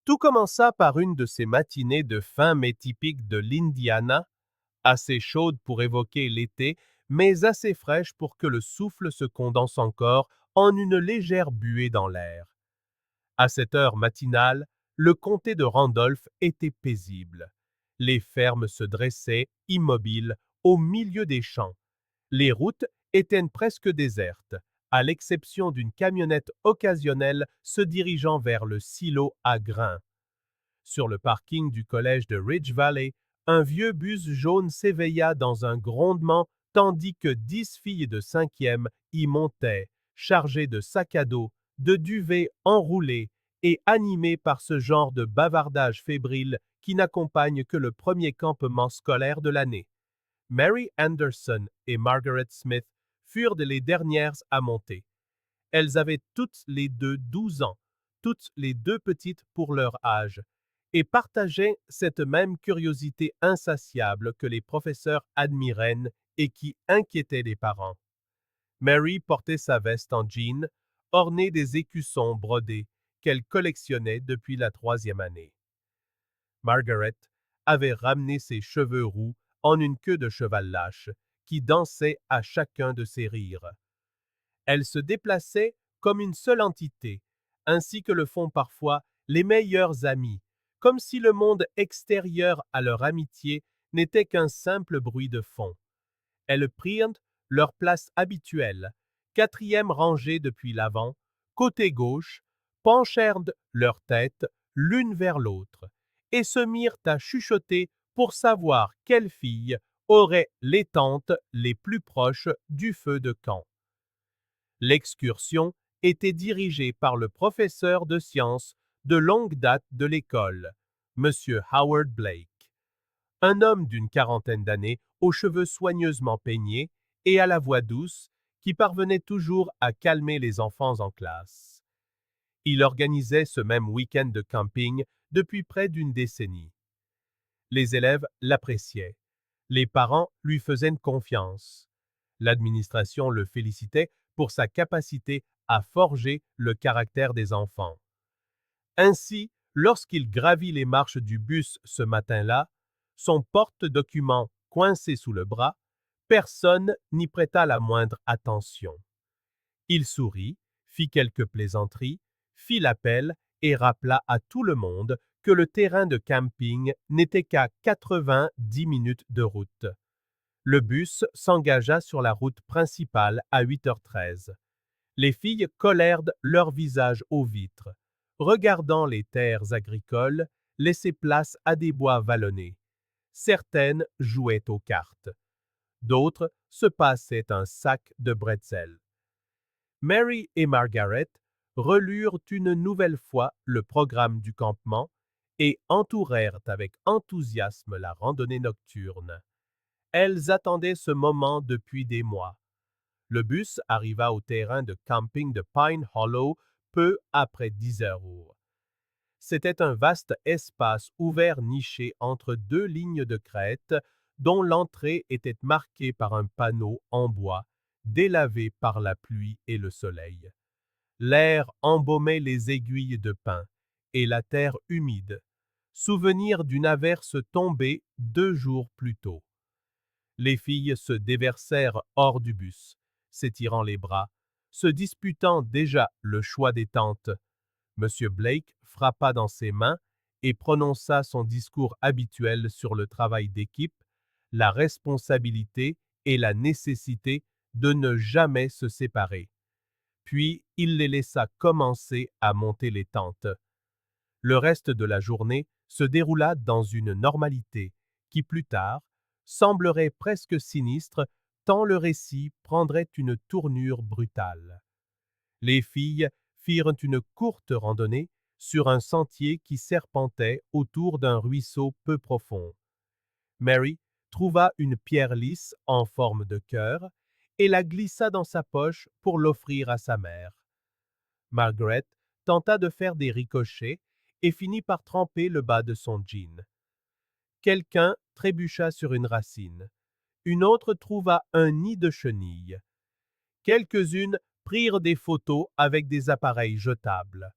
Tout commença par une de ces matinées de fin mai typiques de l'Indiana, assez chaude pour évoquer l'été, mais assez fraîche pour que le souffle se condense encore en une légère buée dans l'air. À cette heure matinale, le comté de Randolph était paisible. Les fermes se dressaient, immobiles, au milieu des champs. Les routes étaient presque désertes, à l'exception d'une camionnette occasionnelle se dirigeant vers le silo à grains. Sur le parking du collège de Ridge Valley, un vieux bus jaune s'éveilla dans un grondement tandis que 10 filles de cinquième y montaient, chargées de sacs à dos, de duvets enroulés et animées par ce genre de bavardage fébrile qui n'accompagne que le premier campement scolaire de l'année. Mary Anderson et Margaret Smith furent les dernières à monter. Elles avaient toutes les deux 12 ans, toutes les deux petites pour leur âge, et partageaient cette même curiosité insatiable que les professeurs admiraient et qui inquiétait les parents. Mary portait sa veste en jean, ornée des écussons brodés qu'elle collectionnait depuis la 3e année. Margaret avait ramené ses cheveux roux en une queue de cheval lâche qui dansait à chacun de ses rires. Elle se déplaçait comme une seule entité, ainsi que le font parfois les meilleurs amis, comme si le monde extérieur à leur amitié n'était qu'un simple bruit de fond. Elles prirent leur place habituelle, 4e rangée depuis l'avant, côté gauche, penchèrent leur tête l'une vers l'autre, et se mirent à chuchoter pour savoir quelle fille aurait les tentes les plus proches du feu de camp. L'excursion était dirigée par le professeur de sciences de longue date de l'école, M. Howard Blake, un homme d'une quarantaine d'années aux cheveux soigneusement peignés et à la voix douce qui parvenait toujours à calmer les enfants en classe. Il organisait ce même week-end de camping depuis près d'une décennie. Les élèves l'appréciaient. Les parents lui faisaient confiance. L'administration le félicitait pour sa capacité à forger le caractère des enfants. Ainsi, lorsqu'il gravit les marches du bus ce matin-là, son porte-document coincé sous le bras, personne n'y prêta la moindre attention. Il sourit, fit quelques plaisanteries, fit l'appel et rappela à tout le monde que le terrain de camping n'était qu'à 90 minutes de route. Le bus s'engagea sur la route principale à 8h13. Les filles collèrent leurs visages aux vitres, regardant les terres agricoles laisser place à des bois vallonnés. Certaines jouaient aux cartes. D'autres se passaient un sac de bretzel. Mary et Margaret relurent une nouvelle fois le programme du campement et entourèrent avec enthousiasme la randonnée nocturne. Elles attendaient ce moment depuis des mois. Le bus arriva au terrain de camping de Pine Hollow peu après 10 heures. C'était un vaste espace ouvert niché entre deux lignes de crête dont l'entrée était marquée par un panneau en bois, délavé par la pluie et le soleil. L'air embaumait les aiguilles de pin et la terre humide, souvenir d'une averse tombée 2 jours plus tôt. Les filles se déversèrent hors du bus, s'étirant les bras, se disputant déjà le choix des tentes. M. Blake frappa dans ses mains et prononça son discours habituel sur le travail d'équipe, la responsabilité et la nécessité de ne jamais se séparer. Puis il les laissa commencer à monter les tentes. Le reste de la journée se déroula dans une normalité qui plus tard semblerait presque sinistre tant le récit prendrait une tournure brutale. Les filles firent une courte randonnée sur un sentier qui serpentait autour d'un ruisseau peu profond. Mary trouva une pierre lisse en forme de cœur et la glissa dans sa poche pour l'offrir à sa mère. Margaret tenta de faire des ricochets et finit par tremper le bas de son jean. Quelqu'un trébucha sur une racine. Une autre trouva un nid de chenilles. Quelques-unes prirent des photos avec des appareils jetables.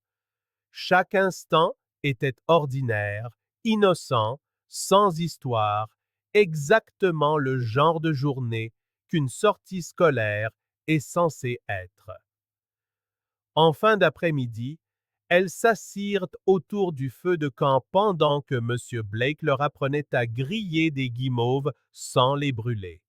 Chaque instant était ordinaire, innocent, sans histoire, exactement le genre de journée qu'une sortie scolaire est censée être. En fin d'après-midi, elles s'assirent autour du feu de camp pendant que M. Blake leur apprenait à griller des guimauves sans les brûler.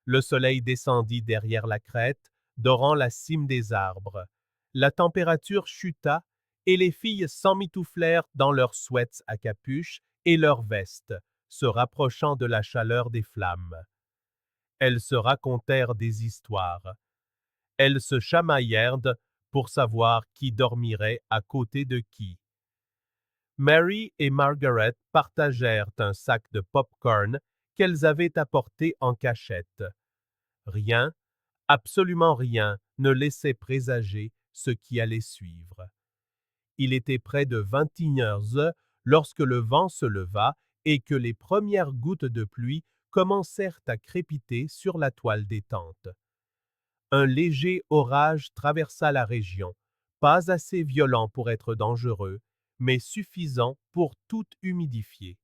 Le soleil descendit derrière la crête, dorant la cime des arbres. La température chuta et les filles s'emmitouflèrent dans leurs sweats à capuche et leurs vestes, se rapprochant de la chaleur des flammes. Elles se racontèrent des histoires. Elles se chamaillèrent pour savoir qui dormirait à côté de qui. Mary et Margaret partagèrent un sac de pop-corn qu'elles avaient apporté en cachette. Rien, absolument rien, ne laissait présager ce qui allait suivre. Il était près de 21 heures lorsque le vent se leva et que les premières gouttes de pluie commencèrent à crépiter sur la toile des tentes. Un léger orage traversa la région, pas assez violent pour être dangereux, mais suffisant pour tout humidifier.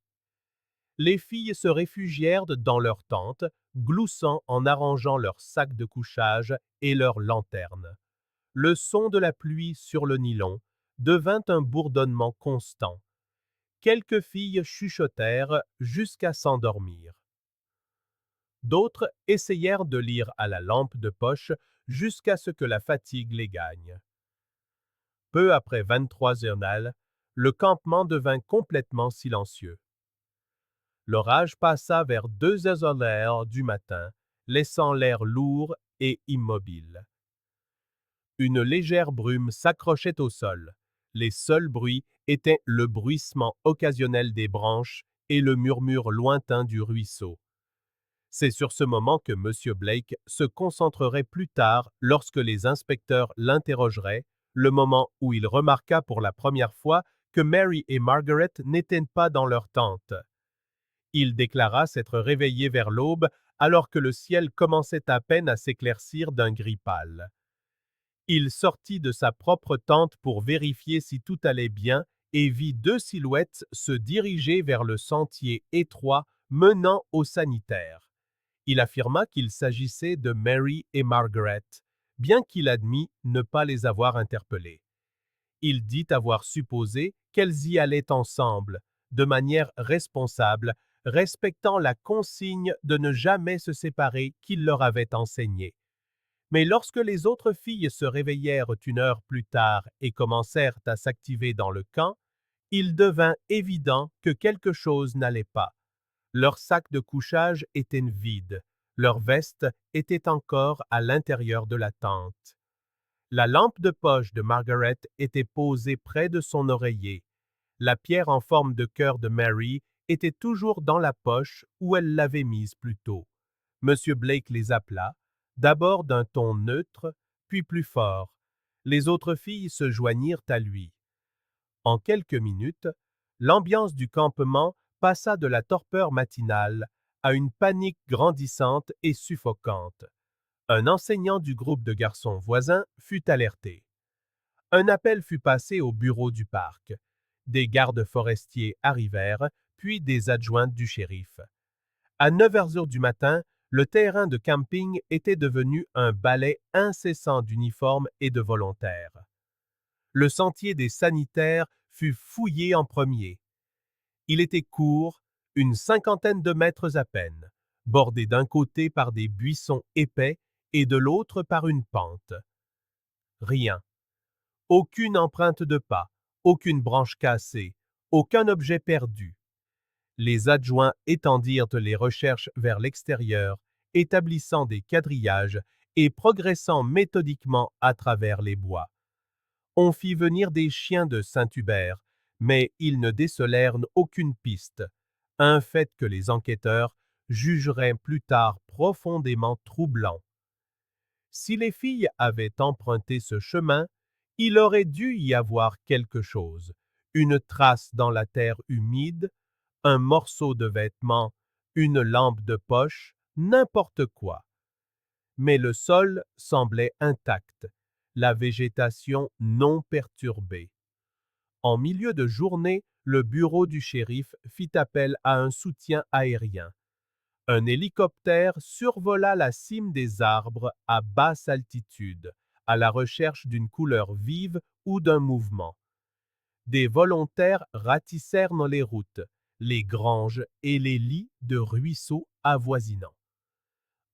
Les filles se réfugièrent dans leurs tentes, gloussant en arrangeant leurs sacs de couchage et leurs lanternes. Le son de la pluie sur le nylon devint un bourdonnement constant. Quelques filles chuchotèrent jusqu'à s'endormir. D'autres essayèrent de lire à la lampe de poche jusqu'à ce que la fatigue les gagne. Peu après 23 heures, le campement devint complètement silencieux. L'orage passa vers 2 heures du matin, laissant l'air lourd et immobile. Une légère brume s'accrochait au sol. Les seuls bruits étaient le bruissement occasionnel des branches et le murmure lointain du ruisseau. C'est sur ce moment que M. Blake se concentrerait plus tard lorsque les inspecteurs l'interrogeraient, le moment où il remarqua pour la première fois que Mary et Margaret n'étaient pas dans leur tente. Il déclara s'être réveillé vers l'aube alors que le ciel commençait à peine à s'éclaircir d'un gris pâle. Il sortit de sa propre tente pour vérifier si tout allait bien et vit deux silhouettes se diriger vers le sentier étroit menant au sanitaire. Il affirma qu'il s'agissait de Mary et Margaret, bien qu'il admit ne pas les avoir interpellées. Il dit avoir supposé qu'elles y allaient ensemble, de manière responsable, respectant la consigne de ne jamais se séparer qu'il leur avait enseignée. Mais lorsque les autres filles se réveillèrent 1 heure plus tard et commencèrent à s'activer dans le camp, il devint évident que quelque chose n'allait pas. Leurs sacs de couchage étaient vides, leurs vestes étaient encore à l'intérieur de la tente. La lampe de poche de Margaret était posée près de son oreiller. La pierre en forme de cœur de Mary était toujours dans la poche où elle l'avait mise plus tôt. M. Blake les appela, d'abord d'un ton neutre, puis plus fort. Les autres filles se joignirent à lui. En quelques minutes, l'ambiance du campement passa de la torpeur matinale à une panique grandissante et suffocante. Un enseignant du groupe de garçons voisins fut alerté. Un appel fut passé au bureau du parc. Des gardes forestiers arrivèrent, puis des adjointes du shérif. À 9 heures du matin, le terrain de camping était devenu un balai incessant d'uniformes et de volontaires. Le sentier des sanitaires fut fouillé en premier. Il était court, une 50aine de mètres à peine, bordé d'un côté par des buissons épais et de l'autre par une pente. Rien. Aucune empreinte de pas, aucune branche cassée, aucun objet perdu. Les adjoints étendirent les recherches vers l'extérieur, établissant des quadrillages et progressant méthodiquement à travers les bois. On fit venir des chiens de Saint-Hubert, mais ils ne décelèrent aucune piste, un fait que les enquêteurs jugeraient plus tard profondément troublant. Si les filles avaient emprunté ce chemin, il aurait dû y avoir quelque chose, une trace dans la terre humide, un morceau de vêtement, une lampe de poche, n'importe quoi. Mais le sol semblait intact, la végétation non perturbée. En milieu de journée, le bureau du shérif fit appel à un soutien aérien. Un hélicoptère survola la cime des arbres à basse altitude, à la recherche d'une couleur vive ou d'un mouvement. Des volontaires ratissèrent dans les routes, les granges et les lits de ruisseaux avoisinants.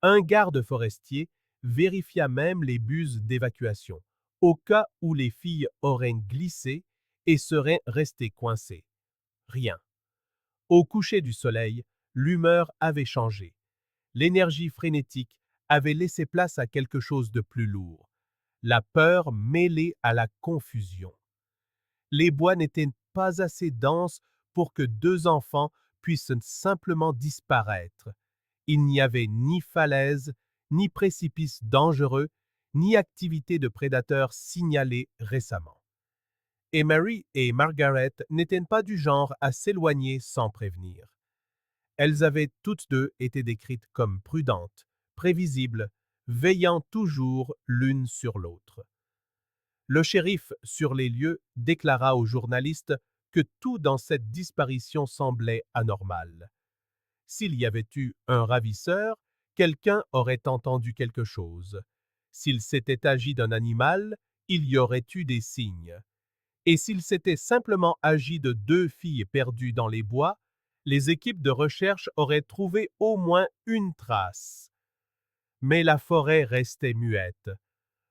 Un garde forestier vérifia même les buses d'évacuation, au cas où les filles auraient glissé et seraient restées coincées. Rien. Au coucher du soleil, l'humeur avait changé. L'énergie frénétique avait laissé place à quelque chose de plus lourd, la peur mêlée à la confusion. Les bois n'étaient pas assez denses pour que deux enfants puissent simplement disparaître. Il n'y avait ni falaise, ni précipice dangereux, ni activité de prédateurs signalée récemment. Et Mary et Margaret n'étaient pas du genre à s'éloigner sans prévenir. Elles avaient toutes deux été décrites comme prudentes, prévisibles, veillant toujours l'une sur l'autre. Le shérif sur les lieux déclara aux journalistes que tout dans cette disparition semblait anormal. S'il y avait eu un ravisseur, quelqu'un aurait entendu quelque chose. S'il s'était agi d'un animal, il y aurait eu des signes. Et s'il s'était simplement agi de deux filles perdues dans les bois, les équipes de recherche auraient trouvé au moins une trace. Mais la forêt restait muette.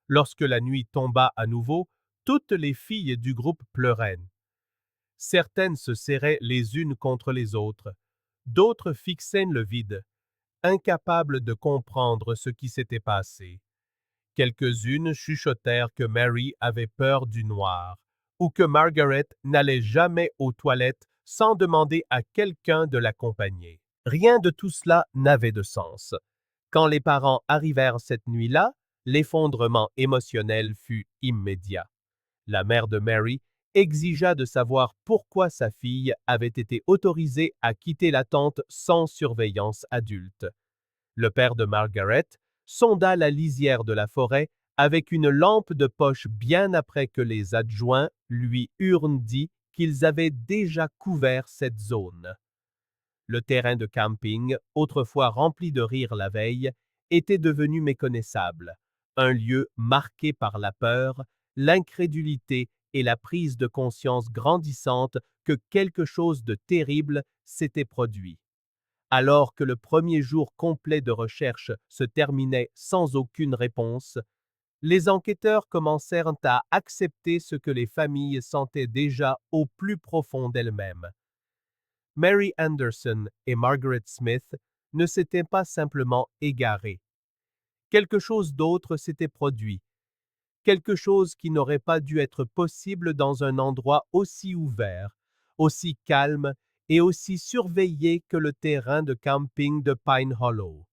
Lorsque la nuit tomba à nouveau, toutes les filles du groupe pleuraient. Certaines se serraient les unes contre les autres, d'autres fixaient le vide, incapables de comprendre ce qui s'était passé. Quelques-unes chuchotèrent que Mary avait peur du noir, ou que Margaret n'allait jamais aux toilettes sans demander à quelqu'un de l'accompagner. Rien de tout cela n'avait de sens. Quand les parents arrivèrent cette nuit-là, l'effondrement émotionnel fut immédiat. La mère de Mary exigea de savoir pourquoi sa fille avait été autorisée à quitter la tente sans surveillance adulte. Le père de Margaret sonda la lisière de la forêt avec une lampe de poche bien après que les adjoints lui eurent dit qu'ils avaient déjà couvert cette zone. Le terrain de camping, autrefois rempli de rires la veille, était devenu méconnaissable, un lieu marqué par la peur, l'incrédulité et la prise de conscience grandissante que quelque chose de terrible s'était produit. Alors que le premier jour complet de recherche se terminait sans aucune réponse, les enquêteurs commencèrent à accepter ce que les familles sentaient déjà au plus profond d'elles-mêmes. Mary Anderson et Margaret Smith ne s'étaient pas simplement égarées. Quelque chose d'autre s'était produit, quelque chose qui n'aurait pas dû être possible dans un endroit aussi ouvert, aussi calme et aussi surveillé que le terrain de camping de Pine Hollow.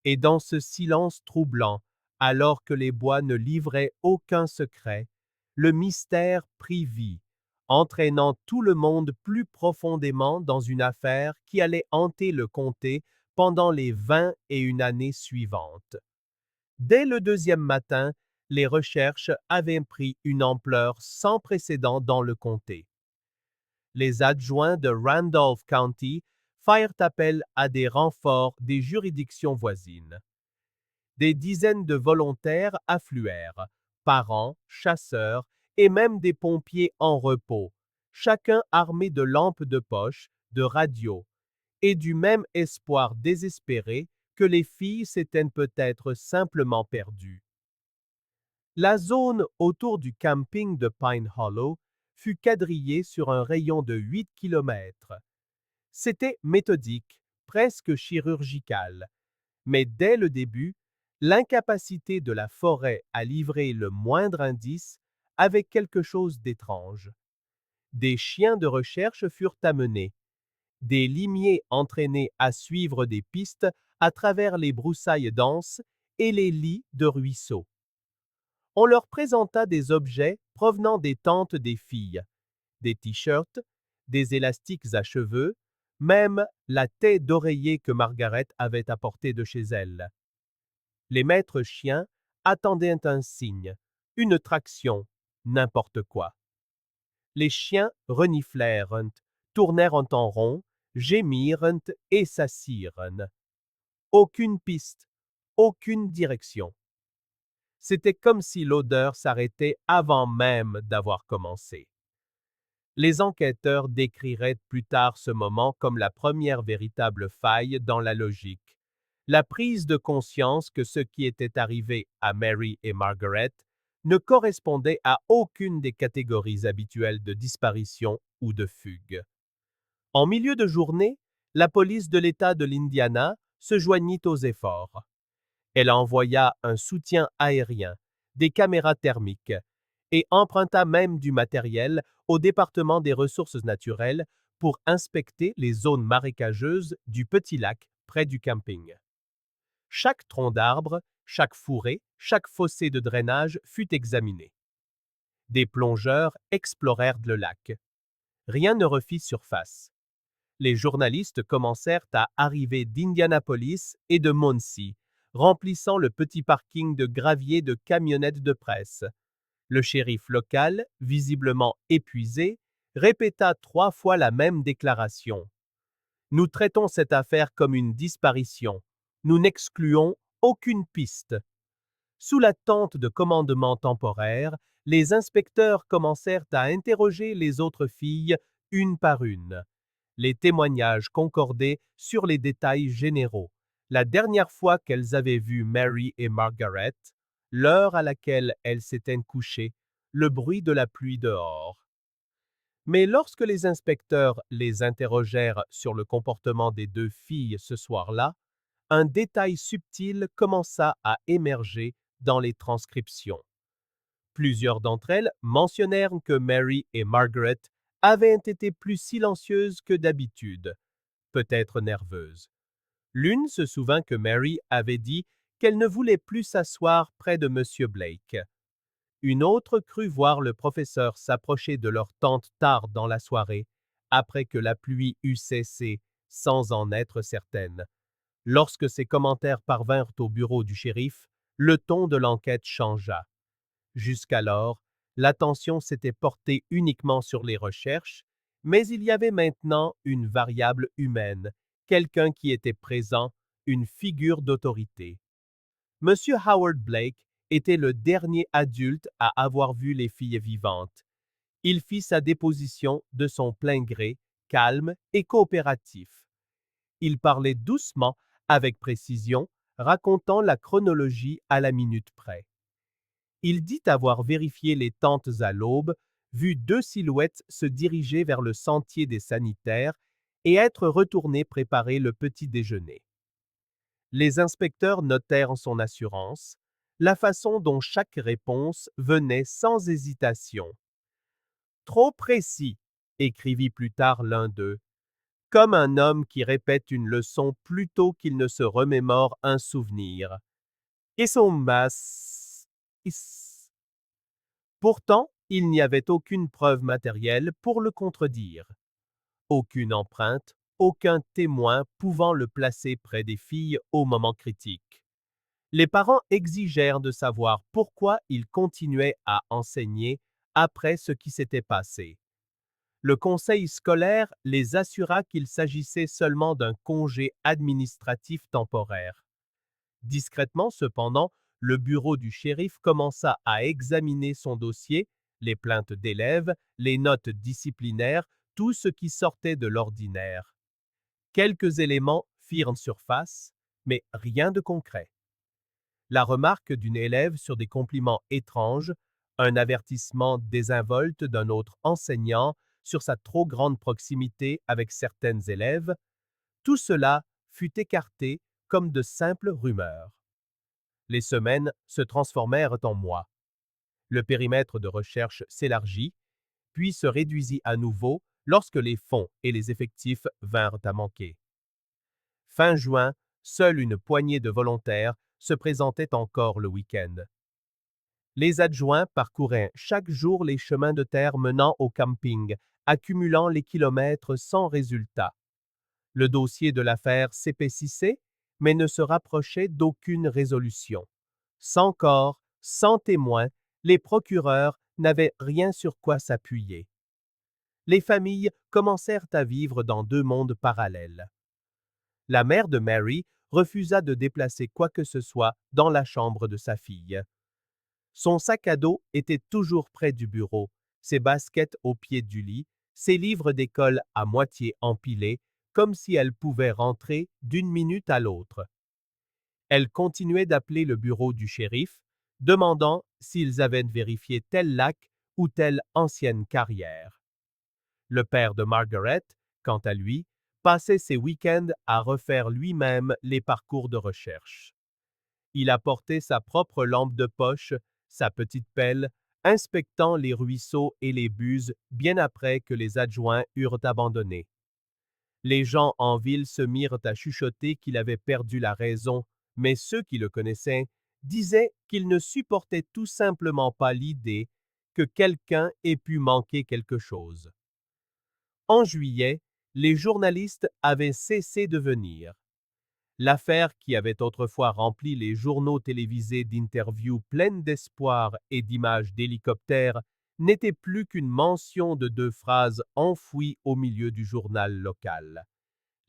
Et dans ce silence troublant, alors que les bois ne livraient aucun secret, le mystère prit vie, entraînant tout le monde plus profondément dans une affaire qui allait hanter le comté pendant les 21 années suivantes. Dès le deuxième matin, les recherches avaient pris une ampleur sans précédent dans le comté. Les adjoints de Randolph County firent appel à des renforts des juridictions voisines. Des dizaines de volontaires affluèrent, parents, chasseurs et même des pompiers en repos, chacun armé de lampes de poche, de radios, et du même espoir désespéré que les filles s'étaient peut-être simplement perdues. La zone autour du camping de Pine Hollow fut quadrillée sur un rayon de 8 kilomètres. C'était méthodique, presque chirurgical, mais dès le début, l'incapacité de la forêt à livrer le moindre indice avait quelque chose d'étrange. Des chiens de recherche furent amenés, des limiers entraînés à suivre des pistes à travers les broussailles denses et les lits de ruisseaux. On leur présenta des objets provenant des tentes des filles, des t-shirts, des élastiques à cheveux, même la taie d'oreiller que Margaret avait apportée de chez elle. Les maîtres chiens attendaient un signe, une traction, n'importe quoi. Les chiens reniflèrent, tournèrent en rond, gémirent et s'assirent. Aucune piste, aucune direction. C'était comme si l'odeur s'arrêtait avant même d'avoir commencé. Les enquêteurs décriraient plus tard ce moment comme la première véritable faille dans la logique. La prise de conscience que ce qui était arrivé à Mary et Margaret ne correspondait à aucune des catégories habituelles de disparition ou de fugue. En milieu de journée, la police de l'État de l'Indiana se joignit aux efforts. Elle envoya un soutien aérien, des caméras thermiques, et emprunta même du matériel au département des ressources naturelles pour inspecter les zones marécageuses du petit lac près du camping. Chaque tronc d'arbre, chaque fourré, chaque fossé de drainage fut examiné. Des plongeurs explorèrent le lac. Rien ne refit surface. Les journalistes commencèrent à arriver d'Indianapolis et de Muncie, remplissant le petit parking de gravier de camionnettes de presse. Le shérif local, visiblement épuisé, répéta 3 fois la même déclaration. Nous traitons cette affaire comme une disparition. Nous n'excluons aucune piste. Sous la tente de commandement temporaire, les inspecteurs commencèrent à interroger les autres filles une par une. Les témoignages concordaient sur les détails généraux. La dernière fois qu'elles avaient vu Mary et Margaret, l'heure à laquelle elles s'étaient couchées, le bruit de la pluie dehors. Mais lorsque les inspecteurs les interrogèrent sur le comportement des 2 filles ce soir-là, un détail subtil commença à émerger dans les transcriptions. Plusieurs d'entre elles mentionnèrent que Mary et Margaret avaient été plus silencieuses que d'habitude, peut-être nerveuses. L'une se souvint que Mary avait dit qu'elle ne voulait plus s'asseoir près de M. Blake. Une autre crut voir le professeur s'approcher de leur tente tard dans la soirée, après que la pluie eut cessé, sans en être certaine. Lorsque ces commentaires parvinrent au bureau du shérif, le ton de l'enquête changea. Jusqu'alors, l'attention s'était portée uniquement sur les recherches, mais il y avait maintenant une variable humaine, quelqu'un qui était présent, une figure d'autorité. Monsieur Howard Blake était le dernier adulte à avoir vu les filles vivantes. Il fit sa déposition de son plein gré, calme et coopératif. Il parlait doucement, avec précision, racontant la chronologie à la minute près. Il dit avoir vérifié les tentes à l'aube, vu 2 silhouettes se diriger vers le sentier des sanitaires et être retourné préparer le petit déjeuner. Les inspecteurs notèrent son assurance, la façon dont chaque réponse venait sans hésitation. Trop précis, écrivit plus tard l'un d'eux, comme un homme qui répète une leçon plutôt qu'il ne se remémore un souvenir. Et son mas. Pourtant, il n'y avait aucune preuve matérielle pour le contredire. Aucune empreinte, aucun témoin pouvant le placer près des filles au moment critique. Les parents exigèrent de savoir pourquoi il continuait à enseigner après ce qui s'était passé. Le conseil scolaire les assura qu'il s'agissait seulement d'un congé administratif temporaire. Discrètement, cependant, le bureau du shérif commença à examiner son dossier, les plaintes d'élèves, les notes disciplinaires, tout ce qui sortait de l'ordinaire. Quelques éléments firent surface, mais rien de concret. La remarque d'une élève sur des compliments étranges, un avertissement désinvolte d'un autre enseignant sur sa trop grande proximité avec certaines élèves, tout cela fut écarté comme de simples rumeurs. Les semaines se transformèrent en mois. Le périmètre de recherche s'élargit, puis se réduisit à nouveau lorsque les fonds et les effectifs vinrent à manquer. Fin juin, seule une poignée de volontaires se présentait encore le week-end. Les adjoints parcouraient chaque jour les chemins de terre menant au camping, accumulant les kilomètres sans résultat. Le dossier de l'affaire s'épaississait, mais ne se rapprochait d'aucune résolution. Sans corps, sans témoin, les procureurs n'avaient rien sur quoi s'appuyer. les familles commencèrent à vivre dans deux mondes parallèles. La mère de Mary refusa de déplacer quoi que ce soit dans la chambre de sa fille. Son sac à dos était toujours près du bureau, ses baskets au pied du lit, ses livres d'école à moitié empilés, comme si elle pouvait rentrer d'une minute à l'autre. Elle continuait d'appeler le bureau du shérif, demandant s'ils avaient vérifié tel lac ou telle ancienne carrière. Le père de Margaret, quant à lui, passait ses week-ends à refaire lui-même les parcours de recherche. Il apportait sa propre lampe de poche, sa petite pelle, inspectant les ruisseaux et les buses bien après que les adjoints eurent abandonné. Les gens en ville se mirent à chuchoter qu'il avait perdu la raison, mais ceux qui le connaissaient disaient qu'il ne supportait tout simplement pas l'idée que quelqu'un ait pu manquer quelque chose. En juillet, les journalistes avaient cessé de venir. L'affaire qui avait autrefois rempli les journaux télévisés d'interviews pleines d'espoir et d'images d'hélicoptères n'était plus qu'une mention de deux phrases enfouies au milieu du journal local.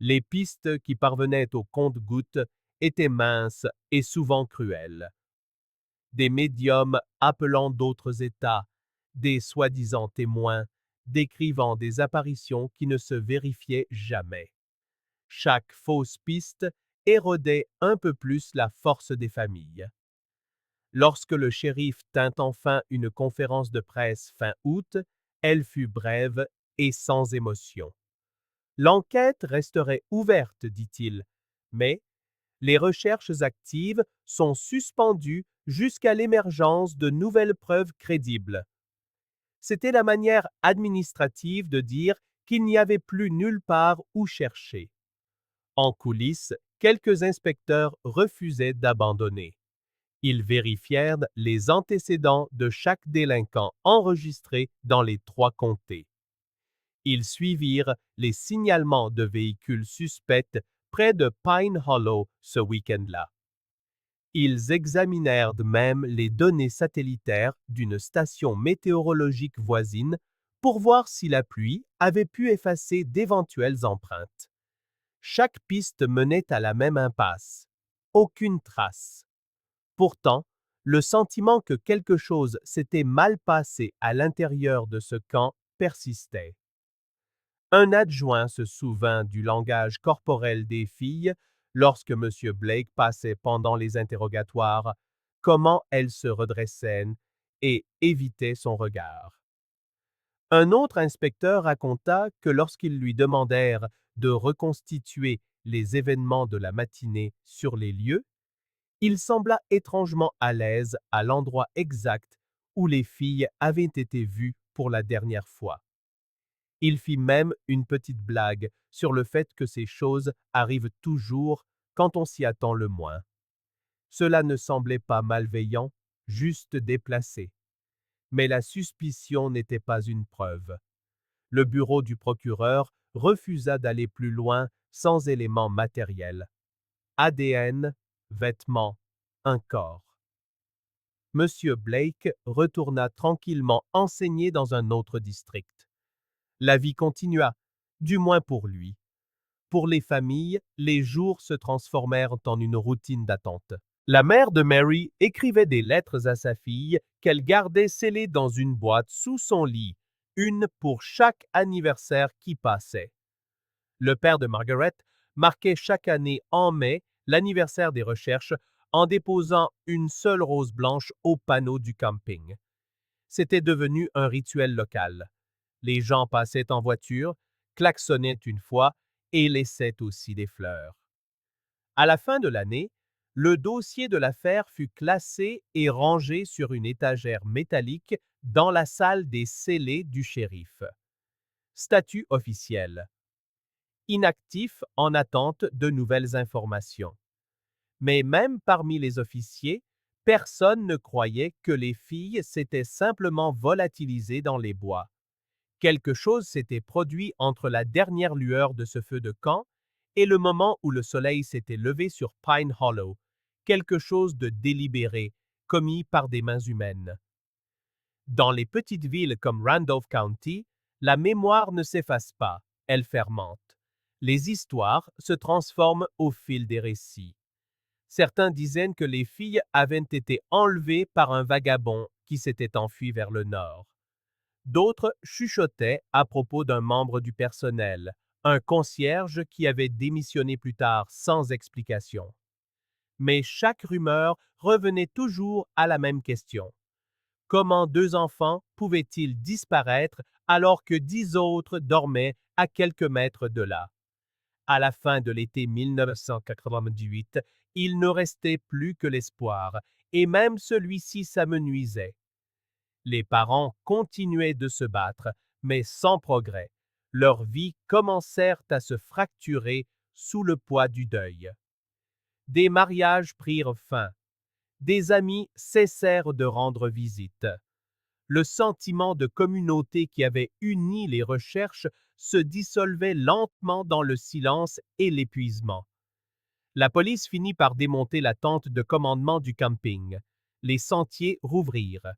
Les pistes qui parvenaient au compte-gouttes étaient minces et souvent cruelles. Des médiums appelant d'autres États, des soi-disant témoins, décrivant des apparitions qui ne se vérifiaient jamais. Chaque fausse piste érodait un peu plus la force des familles. Lorsque le shérif tint enfin une conférence de presse fin août, elle fut brève et sans émotion. L'enquête resterait ouverte, dit-il, mais les recherches actives sont suspendues jusqu'à l'émergence de nouvelles preuves crédibles. C'était la manière administrative de dire qu'il n'y avait plus nulle part où chercher. En coulisses, quelques inspecteurs refusaient d'abandonner. Ils vérifièrent les antécédents de chaque délinquant enregistré dans les 3 comtés. Ils suivirent les signalements de véhicules suspects près de Pine Hollow ce week-end-là. Ils examinèrent même les données satellitaires d'une station météorologique voisine pour voir si la pluie avait pu effacer d'éventuelles empreintes. Chaque piste menait à la même impasse. Aucune trace. Pourtant, le sentiment que quelque chose s'était mal passé à l'intérieur de ce camp persistait. Un adjoint se souvint du langage corporel des filles lorsque M. Blake passait pendant les interrogatoires, comment elles se redressaient et évitaient son regard. Un autre inspecteur raconta que lorsqu'ils lui demandèrent de reconstituer les événements de la matinée sur les lieux, il sembla étrangement à l'aise à l'endroit exact où les filles avaient été vues pour la dernière fois. Il fit même une petite blague sur le fait que ces choses arrivent toujours quand on s'y attend le moins. Cela ne semblait pas malveillant, juste déplacé. Mais la suspicion n'était pas une preuve. Le bureau du procureur refusa d'aller plus loin sans éléments matériels. ADN, vêtements, un corps. Monsieur Blake retourna tranquillement enseigner dans un autre district. La vie continua, du moins pour lui. Pour les familles, les jours se transformèrent en une routine d'attente. La mère de Mary écrivait des lettres à sa fille qu'elle gardait scellées dans une boîte sous son lit, une pour chaque anniversaire qui passait. Le père de Margaret marquait chaque année en mai l'anniversaire des recherches en déposant une seule rose blanche au panneau du camping. C'était devenu un rituel local. Les gens passaient en voiture, klaxonnaient une fois et laissaient aussi des fleurs. À la fin de l'année, le dossier de l'affaire fut classé et rangé sur une étagère métallique dans la salle des scellés du shérif. Statut officiel. Inactif en attente de nouvelles informations. Mais même parmi les officiers, personne ne croyait que les filles s'étaient simplement volatilisées dans les bois. Quelque chose s'était produit entre la dernière lueur de ce feu de camp et le moment où le soleil s'était levé sur Pine Hollow, quelque chose de délibéré, commis par des mains humaines. Dans les petites villes comme Randolph County, La mémoire ne s'efface pas, elle fermente. Les histoires se transforment au fil des récits. Certains disaient que les filles avaient été enlevées par un vagabond qui s'était enfui vers le nord. D'autres chuchotaient à propos d'un membre du personnel, un concierge qui avait démissionné plus tard sans explication. Mais chaque rumeur revenait toujours à la même question. Comment 2 enfants pouvaient-ils disparaître alors que 10 autres dormaient à quelques mètres de là? À la fin de l'été 1998, il ne restait plus que l'espoir, et même celui-ci s'amenuisait. Les parents continuaient de se battre, mais sans progrès. Leurs vies commencèrent à se fracturer sous le poids du deuil. Des mariages prirent fin. Des amis cessèrent de rendre visite. Le sentiment de communauté qui avait uni les recherches se dissolvait lentement dans le silence et l'épuisement. La police finit par démonter la tente de commandement du camping. Les sentiers rouvrirent.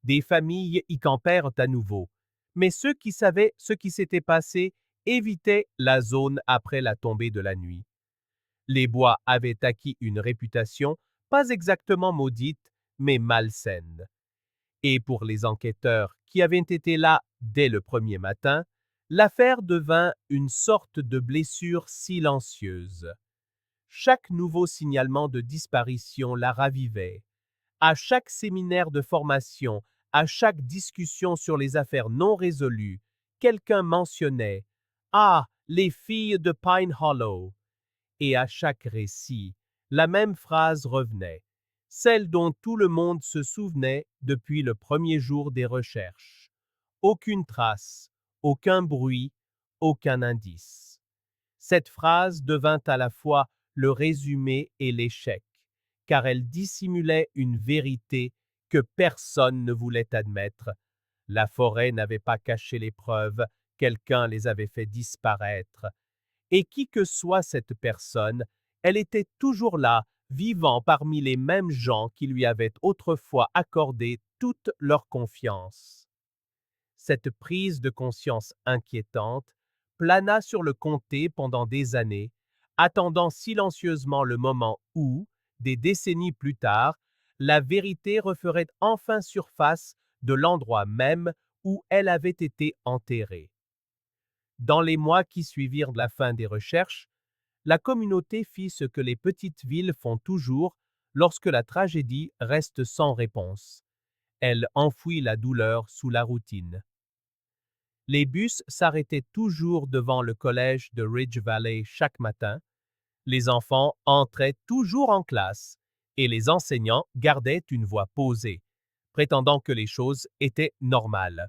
Des familles y campèrent à nouveau. Mais ceux qui savaient ce qui s'était passé évitaient la zone après la tombée de la nuit. Les bois avaient acquis une réputation pas exactement maudite, mais malsaine. Et pour les enquêteurs qui avaient été là dès le premier matin, l'affaire devint une sorte de blessure silencieuse. Chaque nouveau signalement de disparition la ravivait. À chaque séminaire de formation, à chaque discussion sur les affaires non résolues, quelqu'un mentionnait « Ah, les filles de Pine Hollow !» Et à chaque récit, la même phrase revenait, celle dont tout le monde se souvenait depuis le premier jour des recherches. Aucune trace, aucun bruit, aucun indice. Cette phrase devint à la fois le résumé et l'échec, car elle dissimulait une vérité que personne ne voulait admettre. La forêt n'avait pas caché les preuves, quelqu'un les avait fait disparaître. Et qui que soit cette personne, elle était toujours là, vivant parmi les mêmes gens qui lui avaient autrefois accordé toute leur confiance. Cette prise de conscience inquiétante plana sur le comté pendant des années, attendant silencieusement le moment où, des décennies plus tard, la vérité referait enfin surface de l'endroit même où elle avait été enterrée. Dans les mois qui suivirent la fin des recherches, la communauté fit ce que les petites villes font toujours lorsque la tragédie reste sans réponse. Elle enfouit la douleur sous la routine. Les bus s'arrêtaient toujours devant le collège de Ridge Valley chaque matin. Les enfants entraient toujours en classe et les enseignants gardaient une voix posée, prétendant que les choses étaient normales.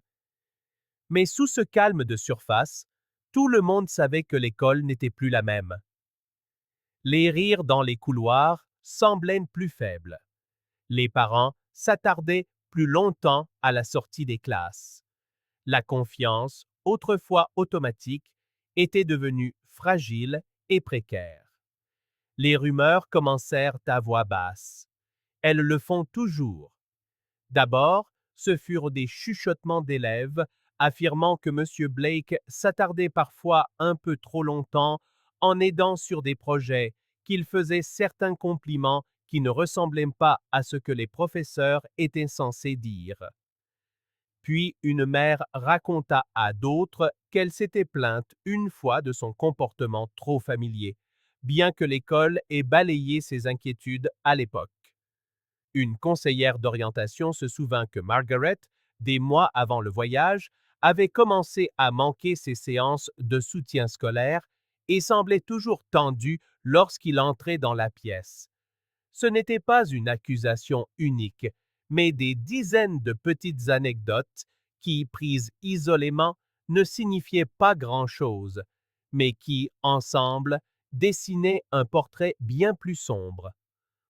Mais sous ce calme de surface, tout le monde savait que l'école n'était plus la même. Les rires dans les couloirs semblaient plus faibles. Les parents s'attardaient plus longtemps à la sortie des classes. La confiance, autrefois automatique, était devenue fragile et précaire. Les rumeurs commencèrent à voix basse. Elles le font toujours. D'abord, ce furent des chuchotements d'élèves affirmant que M. Blake s'attardait parfois un peu trop longtemps en aidant sur des projets, qu'il faisait certains compliments qui ne ressemblaient pas à ce que les professeurs étaient censés dire. Puis une mère raconta à d'autres qu'elle s'était plainte une fois de son comportement trop familier, bien que l'école ait balayé ses inquiétudes à l'époque. Une conseillère d'orientation se souvint que Margaret, des mois avant le voyage, avait commencé à manquer ses séances de soutien scolaire et semblait toujours tendue lorsqu'il entrait dans la pièce. Ce n'était pas une accusation unique, mais des dizaines de petites anecdotes qui, prises isolément, ne signifiaient pas grand-chose, mais qui, ensemble, dessinaient un portrait bien plus sombre.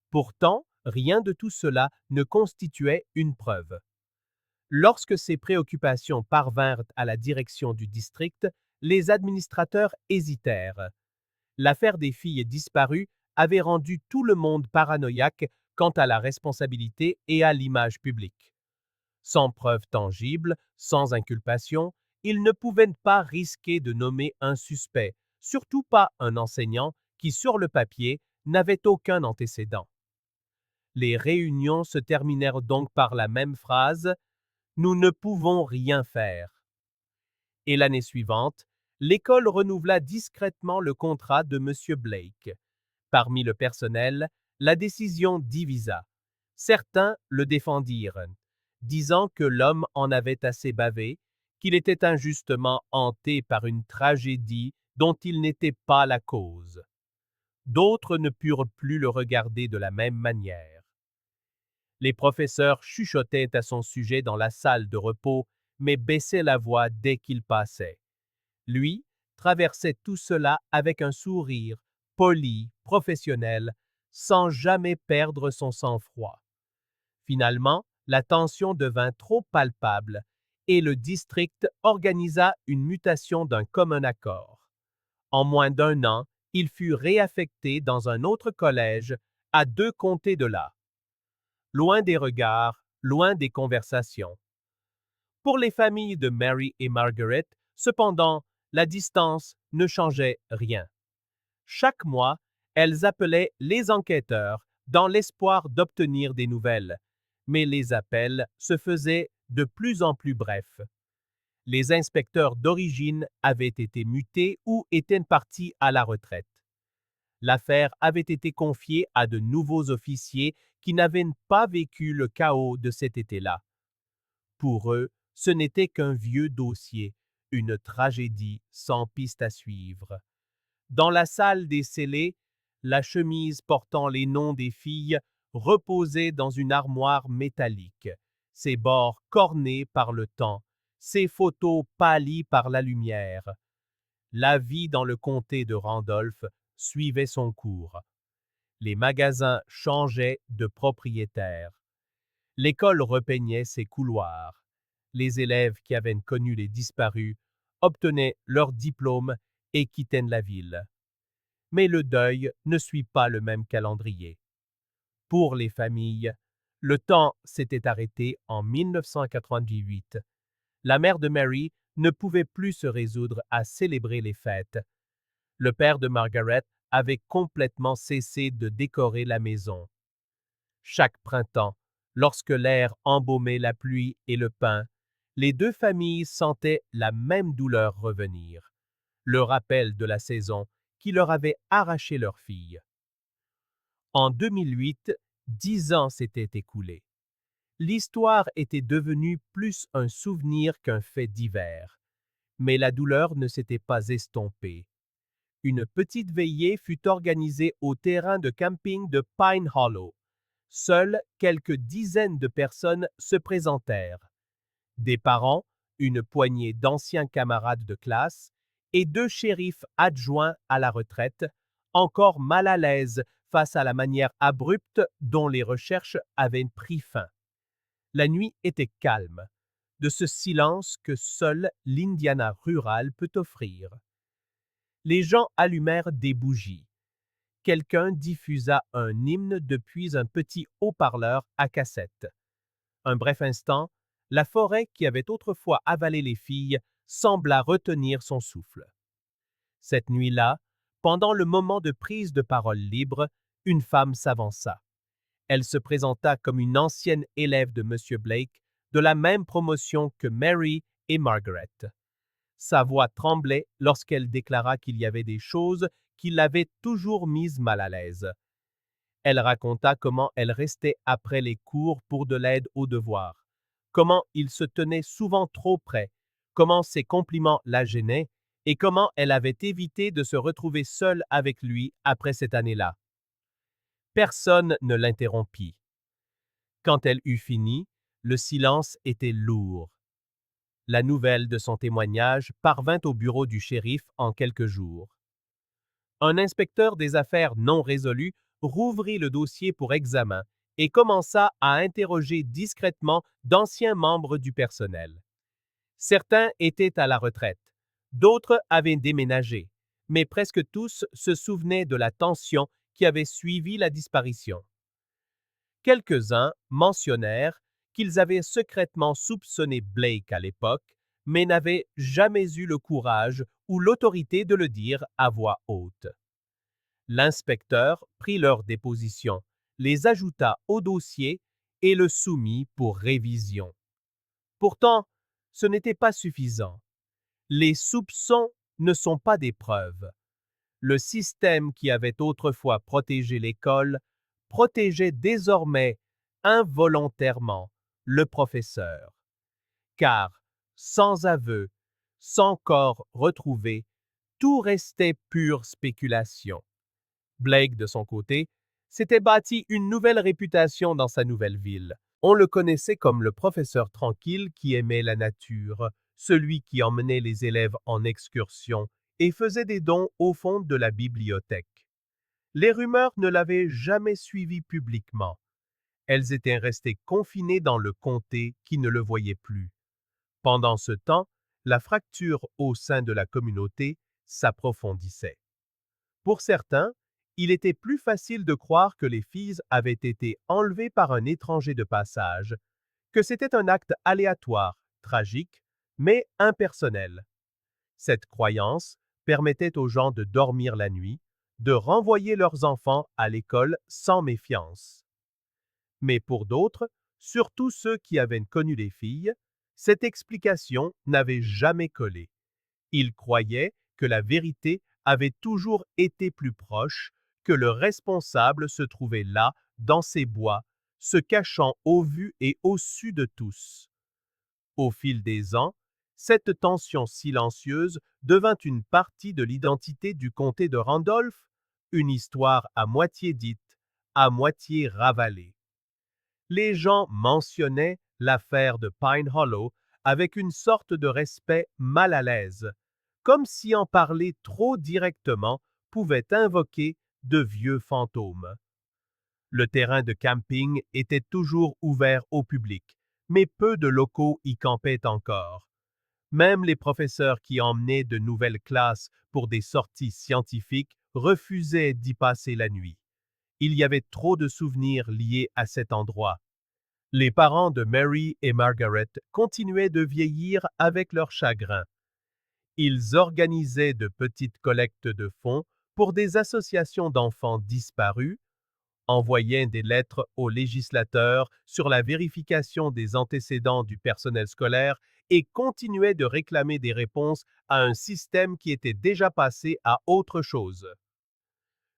Pourtant, rien de tout cela ne constituait une preuve. Lorsque ces préoccupations parvinrent à la direction du district, les administrateurs hésitèrent. L'affaire des filles disparues avait rendu tout le monde paranoïaque quant à la responsabilité et à l'image publique. Sans preuve tangible, sans inculpation, ils ne pouvaient pas risquer de nommer un suspect, surtout pas un enseignant qui, sur le papier, n'avait aucun antécédent. Les réunions se terminèrent donc par la même phrase « Nous ne pouvons rien faire ». Et l'année suivante, l'école renouvela discrètement le contrat de M. Blake. Parmi le personnel, la décision divisa. Certains le défendirent, disant que l'homme en avait assez bavé, qu'il était injustement hanté par une tragédie dont il n'était pas la cause. D'autres ne purent plus le regarder de la même manière. Les professeurs chuchotaient à son sujet dans la salle de repos, mais baissaient la voix dès qu'il passait. Lui traversait tout cela avec un sourire, poli, professionnel, sans jamais perdre son sang-froid. Finalement, la tension devint trop palpable et le district organisa une mutation d'un commun accord. En moins d'1 an, il fut réaffecté dans un autre collège à 2 comtés de là. Loin des regards, loin des conversations. Pour les familles de Mary et Margaret, cependant, la distance ne changeait rien. Chaque mois, elles appelaient les enquêteurs dans l'espoir d'obtenir des nouvelles, mais les appels se faisaient de plus en plus brefs. Les inspecteurs d'origine avaient été mutés ou étaient partis à la retraite. L'affaire avait été confiée à de nouveaux officiers qui n'avaient pas vécu le chaos de cet été-là. Pour eux, ce n'était qu'un vieux dossier, une tragédie sans piste à suivre. Dans la salle des scellés, la chemise portant les noms des filles reposait dans une armoire métallique, ses bords cornés par le temps, ses photos pâlies par la lumière. La vie dans le comté de Randolph suivait son cours. Les magasins changeaient de propriétaire. L'école repeignait ses couloirs. Les élèves qui avaient connu les disparus obtenaient leur diplôme et quittaient la ville. Mais le deuil ne suit pas le même calendrier. Pour les familles, le temps s'était arrêté en 1998. La mère de Mary ne pouvait plus se résoudre à célébrer les fêtes. Le père de Margaret avait complètement cessé de décorer la maison. Chaque printemps, lorsque l'air embaumait la pluie et le pain, les 2 familles sentaient la même douleur revenir, le rappel de la saison qui leur avait arraché leur fille. En 2008, 10 ans s'étaient écoulés. L'histoire était devenue plus un souvenir qu'un fait divers, mais la douleur ne s'était pas estompée. Une petite veillée fut organisée au terrain de camping de Pine Hollow. Seules quelques dizaines de personnes se présentèrent. Des parents, une poignée d'anciens camarades de classe et 2 shérifs adjoints à la retraite, encore mal à l'aise face à la manière abrupte dont les recherches avaient pris fin. La nuit était calme, de ce silence que seule l'Indiana rurale peut offrir. Les gens allumèrent des bougies. Quelqu'un diffusa un hymne depuis un petit haut-parleur à cassette. Un bref instant, la forêt qui avait autrefois avalé les filles sembla retenir son souffle. Cette nuit-là, pendant le moment de prise de parole libre, une femme s'avança. Elle se présenta comme une ancienne élève de M. Blake, de la même promotion que Mary et Margaret. Sa voix tremblait lorsqu'elle déclara qu'il y avait des choses qui l'avaient toujours mise mal à l'aise. Elle raconta comment elle restait après les cours pour de l'aide aux devoirs, comment il se tenait souvent trop près, comment ses compliments la gênaient et comment elle avait évité de se retrouver seule avec lui après cette année-là. Personne ne l'interrompit. Quand elle eut fini, le silence était lourd. La nouvelle de son témoignage parvint au bureau du shérif en quelques jours. Un inspecteur des affaires non résolues rouvrit le dossier pour examen et commença à interroger discrètement d'anciens membres du personnel. Certains étaient à la retraite, d'autres avaient déménagé, mais presque tous se souvenaient de la tension qui avait suivi la disparition. Quelques-uns mentionnèrent qu'ils avaient secrètement soupçonné Blake à l'époque, mais n'avaient jamais eu le courage ou l'autorité de le dire à voix haute. L'inspecteur prit leur déposition, les ajouta au dossier et le soumit pour révision. Pourtant, ce n'était pas suffisant. Les soupçons ne sont pas des preuves. Le système qui avait autrefois protégé l'école protégeait désormais involontairement le professeur. Car, sans aveu, sans corps retrouvé, tout restait pure spéculation. Blake, de son côté, s'était bâti une nouvelle réputation dans sa nouvelle ville. On le connaissait comme le professeur tranquille qui aimait la nature, celui qui emmenait les élèves en excursion et faisait des dons au fond de la bibliothèque. Les rumeurs ne l'avaient jamais suivi publiquement. Elles étaient restées confinées dans le comté qui ne le voyait plus. Pendant ce temps, la fracture au sein de la communauté s'approfondissait. Pour certains, il était plus facile de croire que les filles avaient été enlevées par un étranger de passage, que c'était un acte aléatoire, tragique, mais impersonnel. Cette croyance permettait aux gens de dormir la nuit, de renvoyer leurs enfants à l'école sans méfiance. Mais pour d'autres, surtout ceux qui avaient connu les filles, cette explication n'avait jamais collé. Ils croyaient que la vérité avait toujours été plus proche, que le responsable se trouvait là, dans ces bois, se cachant au vu et au su de tous. Au fil des ans, cette tension silencieuse devint une partie de l'identité du comté de Randolph, une histoire à moitié dite, à moitié ravalée. Les gens mentionnaient l'affaire de Pine Hollow avec une sorte de respect mal à l'aise, comme si en parler trop directement pouvait invoquer de vieux fantômes. Le terrain de camping était toujours ouvert au public, mais peu de locaux y campaient encore. Même les professeurs qui emmenaient de nouvelles classes pour des sorties scientifiques refusaient d'y passer la nuit. Il y avait trop de souvenirs liés à cet endroit. Les parents de Mary et Margaret continuaient de vieillir avec leur chagrin. Ils organisaient de petites collectes de fonds pour des associations d'enfants disparus, envoyaient des lettres aux législateurs sur la vérification des antécédents du personnel scolaire et continuaient de réclamer des réponses à un système qui était déjà passé à autre chose.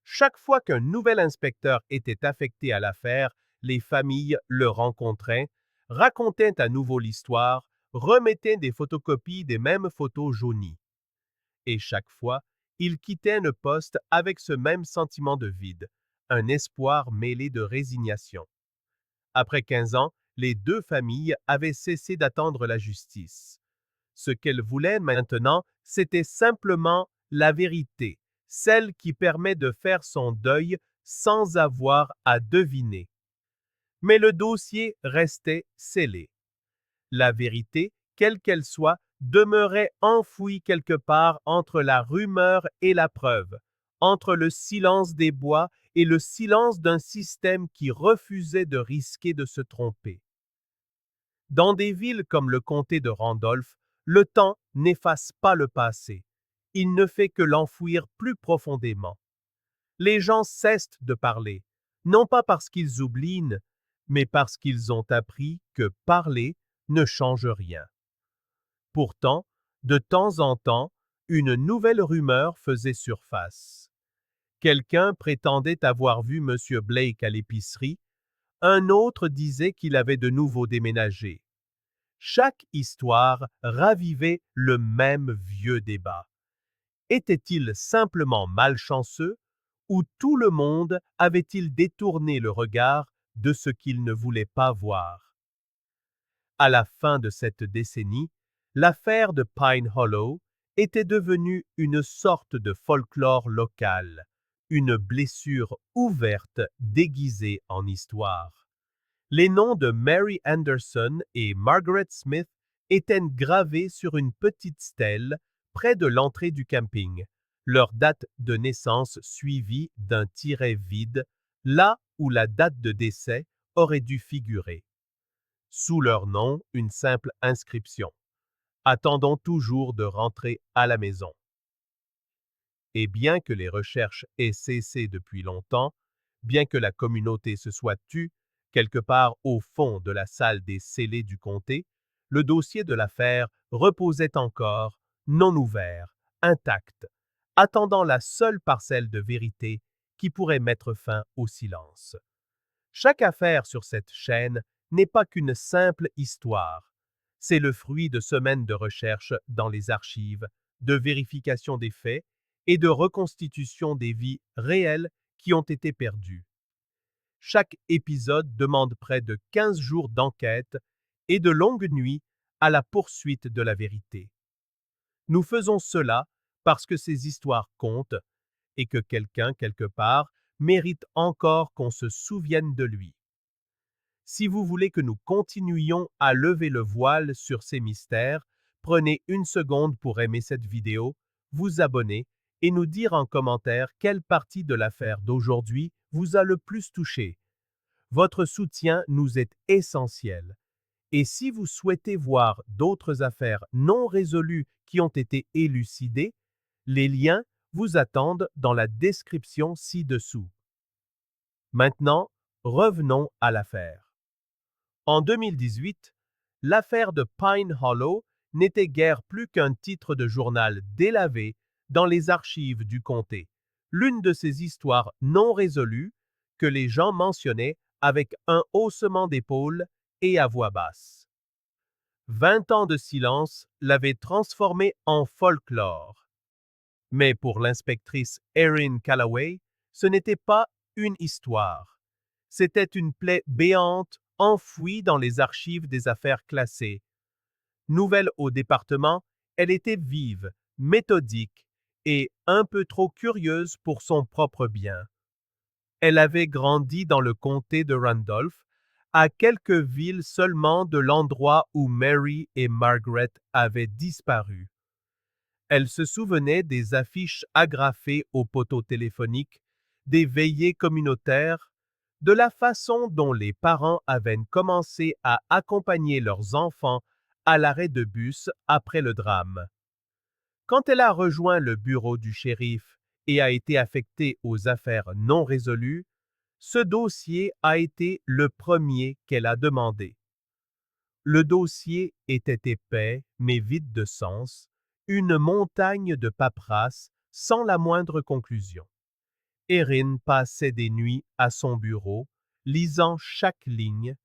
Chaque fois qu'un nouvel inspecteur était affecté à l'affaire, les familles le rencontraient, racontaient à nouveau l'histoire, remettaient des photocopies des mêmes photos jaunies. Et chaque fois, il quittait le poste avec ce même sentiment de vide, un espoir mêlé de résignation. Après 15 ans, les deux familles avaient cessé d'attendre la justice. Ce qu'elles voulaient maintenant, c'était simplement la vérité, celle qui permet de faire son deuil sans avoir à deviner. Mais le dossier restait scellé. La vérité, quelle qu'elle soit, demeurait enfouie quelque part entre la rumeur et la preuve, entre le silence des bois et le silence d'un système qui refusait de risquer de se tromper. Dans des villes comme le comté de Randolph, le temps n'efface pas le passé. Il ne fait que l'enfouir plus profondément. Les gens cessent de parler, non pas parce qu'ils oublient, mais parce qu'ils ont appris que parler ne change rien. Pourtant, de temps en temps, une nouvelle rumeur faisait surface. Quelqu'un prétendait avoir vu M. Blake à l'épicerie, un autre disait qu'il avait de nouveau déménagé. Chaque histoire ravivait le même vieux débat. Était-il simplement malchanceux ou tout le monde avait-il détourné le regard de ce qu'il ne voulait pas voir? À la fin de cette décennie, l'affaire de Pine Hollow était devenue une sorte de folklore local, une blessure ouverte déguisée en histoire. Les noms de Mary Anderson et Margaret Smith étaient gravés sur une petite stèle près de l'entrée du camping, leur date de naissance suivie d'un tiret vide, là où la date de décès aurait dû figurer. Sous leur nom, une simple inscription. attendant toujours de rentrer à la maison. Et bien que les recherches aient cessé depuis longtemps, bien que la communauté se soit tue, quelque part au fond de la salle des scellés du comté, le dossier de l'affaire reposait encore, non ouvert, intact, attendant la seule parcelle de vérité qui pourrait mettre fin au silence. Chaque affaire sur cette chaîne n'est pas qu'une simple histoire. C'est le fruit de semaines de recherche dans les archives, de vérification des faits et de reconstitution des vies réelles qui ont été perdues. Chaque épisode demande près de 15 jours d'enquête et de longues nuits à la poursuite de la vérité. Nous faisons cela parce que ces histoires comptent et que quelqu'un, quelque part, mérite encore qu'on se souvienne de lui. Si vous voulez que nous continuions à lever le voile sur ces mystères, prenez une seconde pour aimer cette vidéo, vous abonner et nous dire en commentaire quelle partie de l'affaire d'aujourd'hui vous a le plus touché. Votre soutien nous est essentiel. Et si vous souhaitez voir d'autres affaires non résolues qui ont été élucidées, les liens vous attendent dans la description ci-dessous. Maintenant, revenons à l'affaire. En 2018, l'affaire de Pine Hollow n'était guère plus qu'un titre de journal délavé dans les archives du comté, l'une de ces histoires non résolues que les gens mentionnaient avec un haussement d'épaule et à voix basse. 20 ans de silence l'avaient transformé en folklore. Mais pour l'inspectrice Erin Callaway, ce n'était pas une histoire. C'était une plaie béante enfouie dans les archives des affaires classées. Nouvelle au département, elle était vive, méthodique et un peu trop curieuse pour son propre bien. Elle avait grandi dans le comté de Randolph, à quelques villes seulement de l'endroit où Mary et Margaret avaient disparu. Elle se souvenait des affiches agrafées aux poteaux téléphoniques, des veillées communautaires, de la façon dont les parents avaient commencé à accompagner leurs enfants à l'arrêt de bus après le drame. Quand elle a rejoint le bureau du shérif et a été affectée aux affaires non résolues, ce dossier a été le premier qu'elle a demandé. Le dossier était épais mais vide de sens, une montagne de paperasse sans la moindre conclusion. Erin passait des nuits à son bureau, lisant chaque ligne,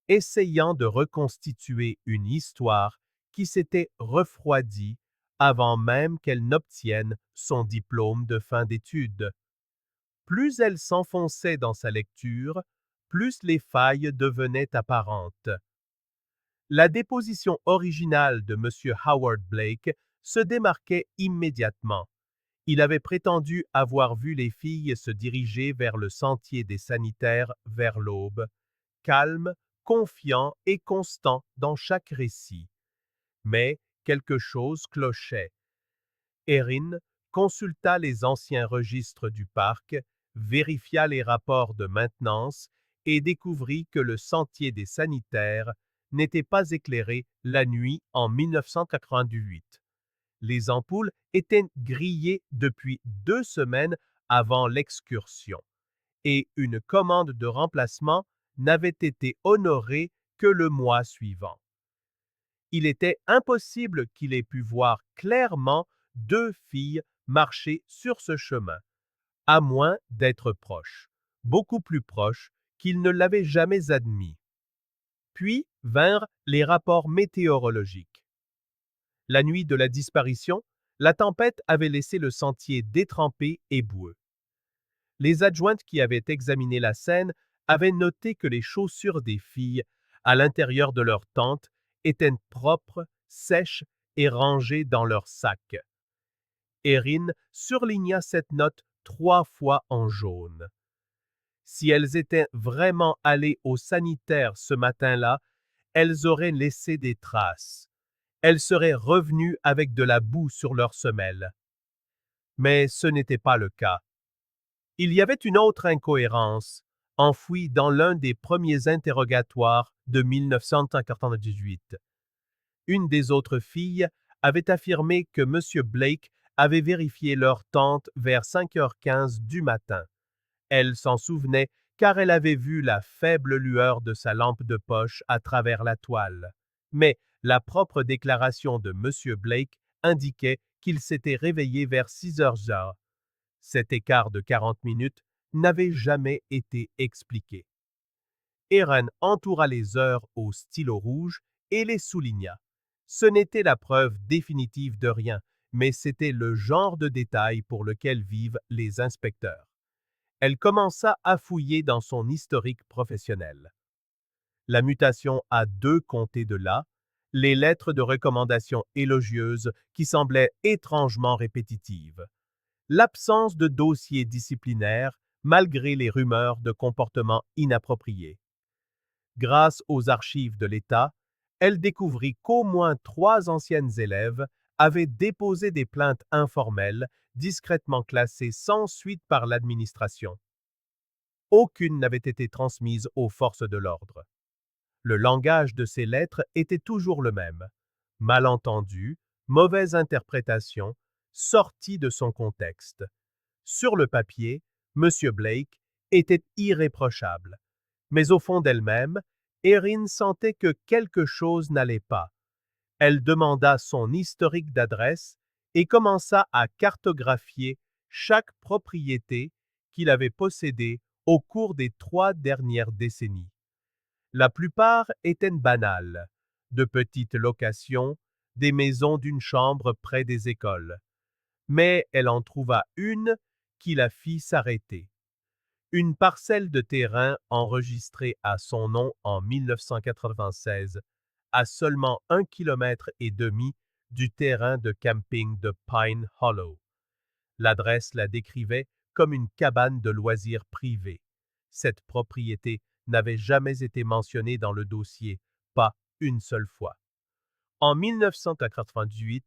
essayant de reconstituer une histoire qui s'était refroidie avant même qu'elle n'obtienne son diplôme de fin d'études. Plus elle s'enfonçait dans sa lecture, plus les failles devenaient apparentes. La déposition originale de M. Howard Blake se démarquait immédiatement. Il avait prétendu avoir vu les filles se diriger vers le sentier des sanitaires vers l'aube, calme, confiant et constant dans chaque récit. Mais quelque chose clochait. Erin consulta les anciens registres du parc, vérifia les rapports de maintenance et découvrit que le sentier des sanitaires n'était pas éclairé la nuit en 1988. Les ampoules étaient grillées depuis 2 semaines avant l'excursion et une commande de remplacement n'avait été honorée que le mois suivant. Il était impossible qu'il ait pu voir clairement 2 filles marcher sur ce chemin, à moins d'être proches, beaucoup plus proches qu'il ne l'avait jamais admis. Puis vinrent les rapports météorologiques. La nuit de la disparition, la tempête avait laissé le sentier détrempé et boueux. Les adjointes qui avaient examiné la scène avaient noté que les chaussures des filles, à l'intérieur de leur tente, étaient propres, sèches et rangées dans leur sac. Erin surligna cette note 3 fois en jaune. Si elles étaient vraiment allées au sanitaire ce matin-là, elles auraient laissé des traces. Elles seraient revenues avec de la boue sur leurs semelles. Mais ce n'était pas le cas. Il y avait une autre incohérence, enfouie dans l'un des premiers interrogatoires de 1998. Une des autres filles avait affirmé que M. Blake avait vérifié leur tente vers 5h15 du matin. Elle s'en souvenait car elle avait vu la faible lueur de sa lampe de poche à travers la toile. Mais la propre déclaration de M. Blake indiquait qu'il s'était réveillé vers 6h. Cet écart de 40 minutes n'avait jamais été expliqué. Erin entoura les heures au stylo rouge et les souligna. Ce n'était la preuve définitive de rien, mais c'était le genre de détail pour lequel vivent les inspecteurs. Elle commença à fouiller dans son historique professionnel. La mutation à 2 comtés de là, les lettres de recommandation élogieuses qui semblaient étrangement répétitives, l'absence de dossier disciplinaire malgré les rumeurs de comportements inappropriés. Grâce aux archives de l'État, elle découvrit qu'au moins 3 anciennes élèves avaient déposé des plaintes informelles discrètement classées sans suite par l'administration. Aucune n'avait été transmise aux forces de l'ordre. Le langage de ces lettres était toujours le même. Malentendu, mauvaise interprétation, sortie de son contexte. Sur le papier, M. Blake était irréprochable. Mais au fond d'elle-même, Erin sentait que quelque chose n'allait pas. Elle demanda son historique d'adresse et commença à cartographier chaque propriété qu'il avait possédée au cours des 3 dernières décennies. La plupart étaient banales, de petites locations, des maisons d'une chambre près des écoles. Mais elle en trouva une qui la fit s'arrêter. Une parcelle de terrain enregistrée à son nom en 1996, à seulement 1,5 km du terrain de camping de Pine Hollow. L'adresse la décrivait comme une cabane de loisirs privée. Cette propriété n'avait jamais été mentionnée dans le dossier, pas une seule fois. En 1998,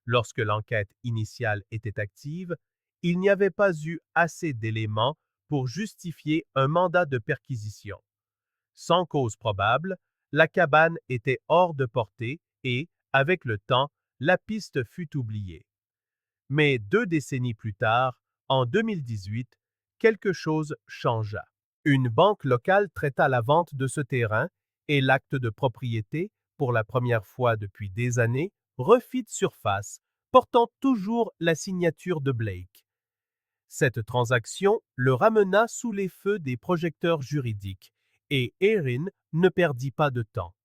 lorsque l'enquête initiale était active, il n'y avait pas eu assez d'éléments pour justifier un mandat de perquisition. Sans cause probable, la cabane était hors de portée et, avec le temps, la piste fut oubliée. Mais 2 décennies plus tard, en 2018, quelque chose changea. Une banque locale traita la vente de ce terrain et l'acte de propriété, pour la première fois depuis des années, refit surface, portant toujours la signature de Blake. Cette transaction le ramena sous les feux des projecteurs juridiques, et Erin ne perdit pas de temps.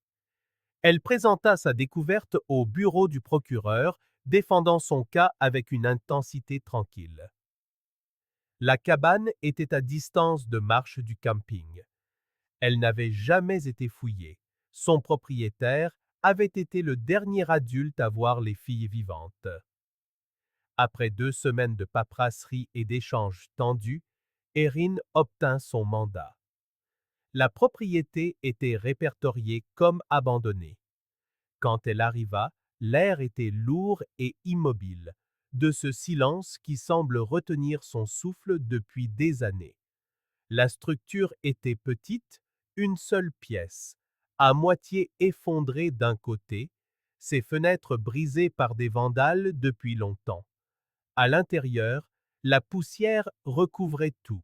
Elle présenta sa découverte au bureau du procureur, défendant son cas avec une intensité tranquille. La cabane était à distance de marche du camping. Elle n'avait jamais été fouillée. Son propriétaire avait été le dernier adulte à voir les filles vivantes. Après 2 semaines de paperasserie et d'échanges tendus, Erin obtint son mandat. La propriété était répertoriée comme abandonnée. Quand elle arriva, l'air était lourd et immobile, de ce silence qui semble retenir son souffle depuis des années. La structure était petite, une seule pièce, à moitié effondrée d'un côté, ses fenêtres brisées par des vandales depuis longtemps. À l'intérieur, la poussière recouvrait tout.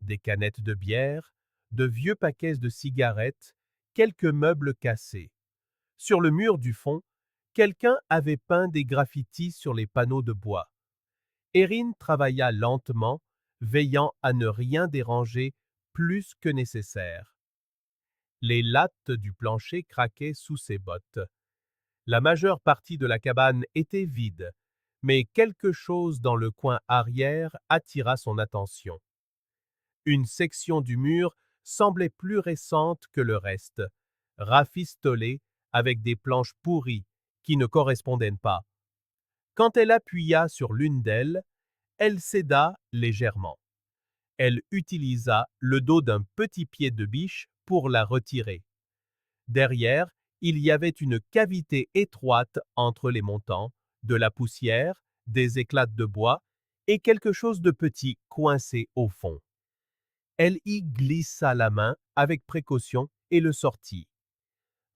Des canettes de bière, de vieux paquets de cigarettes, quelques meubles cassés. Sur le mur du fond, quelqu'un avait peint des graffitis sur les panneaux de bois. Erin travailla lentement, veillant à ne rien déranger plus que nécessaire. Les lattes du plancher craquaient sous ses bottes. La majeure partie de la cabane était vide, mais quelque chose dans le coin arrière attira son attention. Une section du mur semblait plus récente que le reste, rafistolée avec des planches pourries qui ne correspondaient pas. Quand elle appuya sur l'une d'elles, elle céda légèrement. Elle utilisa le dos d'un petit pied de biche pour la retirer. Derrière, il y avait une cavité étroite entre les montants, de la poussière, des éclats de bois et quelque chose de petit coincé au fond. Elle y glissa la main avec précaution et le sortit.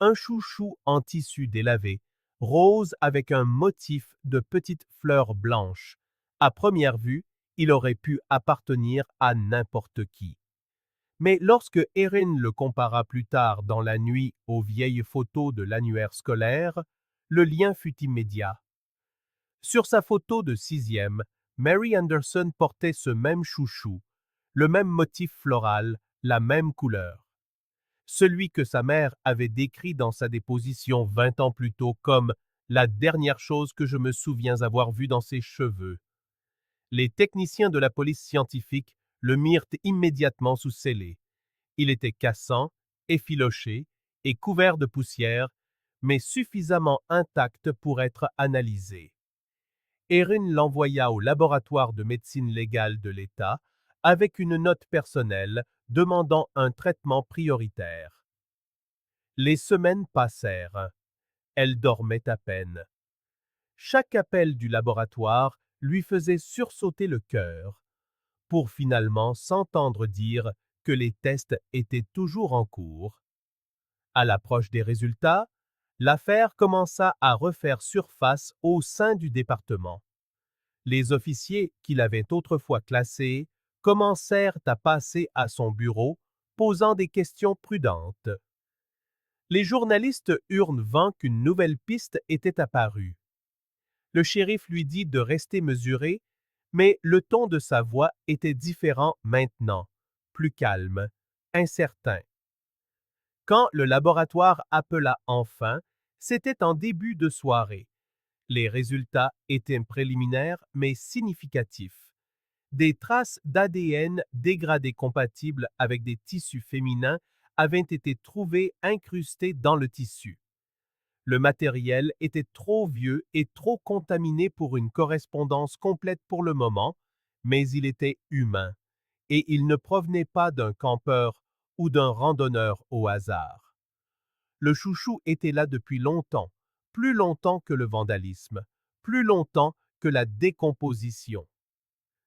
Un chouchou en tissu délavé, rose avec un motif de petites fleurs blanches. À première vue, il aurait pu appartenir à n'importe qui. Mais lorsque Erin le compara plus tard dans la nuit aux vieilles photos de l'annuaire scolaire, le lien fut immédiat. Sur sa photo de sixième, Mary Anderson portait ce même chouchou, le même motif floral, la même couleur. Celui que sa mère avait décrit dans sa déposition 20 ans plus tôt comme la dernière chose que je me souviens avoir vue dans ses cheveux. Les techniciens de la police scientifique le mirent immédiatement sous scellé. Il était cassant, effiloché et couvert de poussière, mais suffisamment intact pour être analysé. Erin l'envoya au laboratoire de médecine légale de l'État avec une note personnelle demandant un traitement prioritaire. Les semaines passèrent. Elle dormait à peine. Chaque appel du laboratoire lui faisait sursauter le cœur, pour finalement s'entendre dire que les tests étaient toujours en cours. À l'approche des résultats, l'affaire commença à refaire surface au sein du département. Les officiers qui l'avaient autrefois classé commencèrent à passer à son bureau, posant des questions prudentes. Les journalistes eurent vent qu'une nouvelle piste était apparue. Le shérif lui dit de rester mesuré, mais le ton de sa voix était différent maintenant, plus calme, incertain. Quand le laboratoire appela enfin, c'était en début de soirée. Les résultats étaient préliminaires mais significatifs. Des traces d'ADN dégradé compatibles avec des tissus féminins avaient été trouvées incrustées dans le tissu. Le matériel était trop vieux et trop contaminé pour une correspondance complète pour le moment, mais il était humain, et il ne provenait pas d'un campeur ou d'un randonneur au hasard. Le chouchou était là depuis longtemps, plus longtemps que le vandalisme, plus longtemps que la décomposition.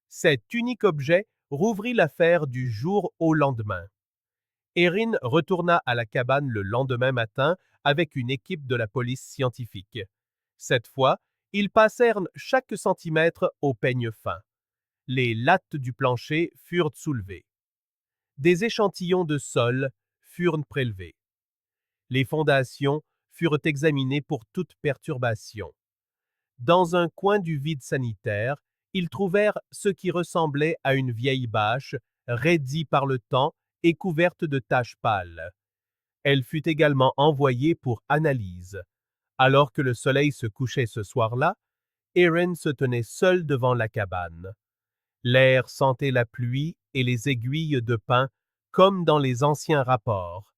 Cet unique objet rouvrit l'affaire du jour au lendemain. Erin retourna à la cabane le lendemain matin avec une équipe de la police scientifique. Cette fois, ils passèrent chaque centimètre au peigne fin. Les lattes du plancher furent soulevées. Des échantillons de sol furent prélevés. Les fondations furent examinées pour toute perturbation. Dans un coin du vide sanitaire, ils trouvèrent ce qui ressemblait à une vieille bâche, raidie par le temps et couverte de taches pâles. Elle fut également envoyée pour analyse. Alors que le soleil se couchait ce soir-là, Erin se tenait seule devant la cabane. L'air sentait la pluie et les aiguilles de pin comme dans les anciens rapports.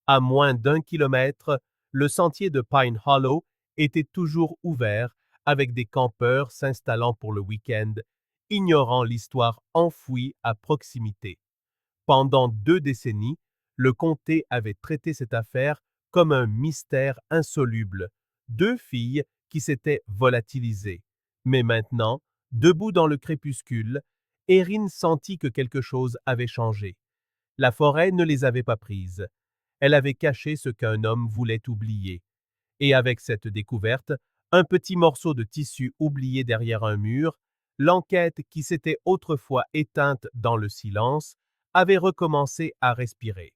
À moins d'1 kilomètre, le sentier de Pine Hollow était toujours ouvert avec des campeurs s'installant pour le week-end, ignorant l'histoire enfouie à proximité. Pendant 2 décennies, le comté avait traité cette affaire comme un mystère insoluble. 2 filles qui s'étaient volatilisées. Mais maintenant, debout dans le crépuscule, Erin sentit que quelque chose avait changé. La forêt ne les avait pas prises. Elle avait caché ce qu'un homme voulait oublier. Et avec cette découverte, un petit morceau de tissu oublié derrière un mur, l'enquête qui s'était autrefois éteinte dans le silence avait recommencé à respirer.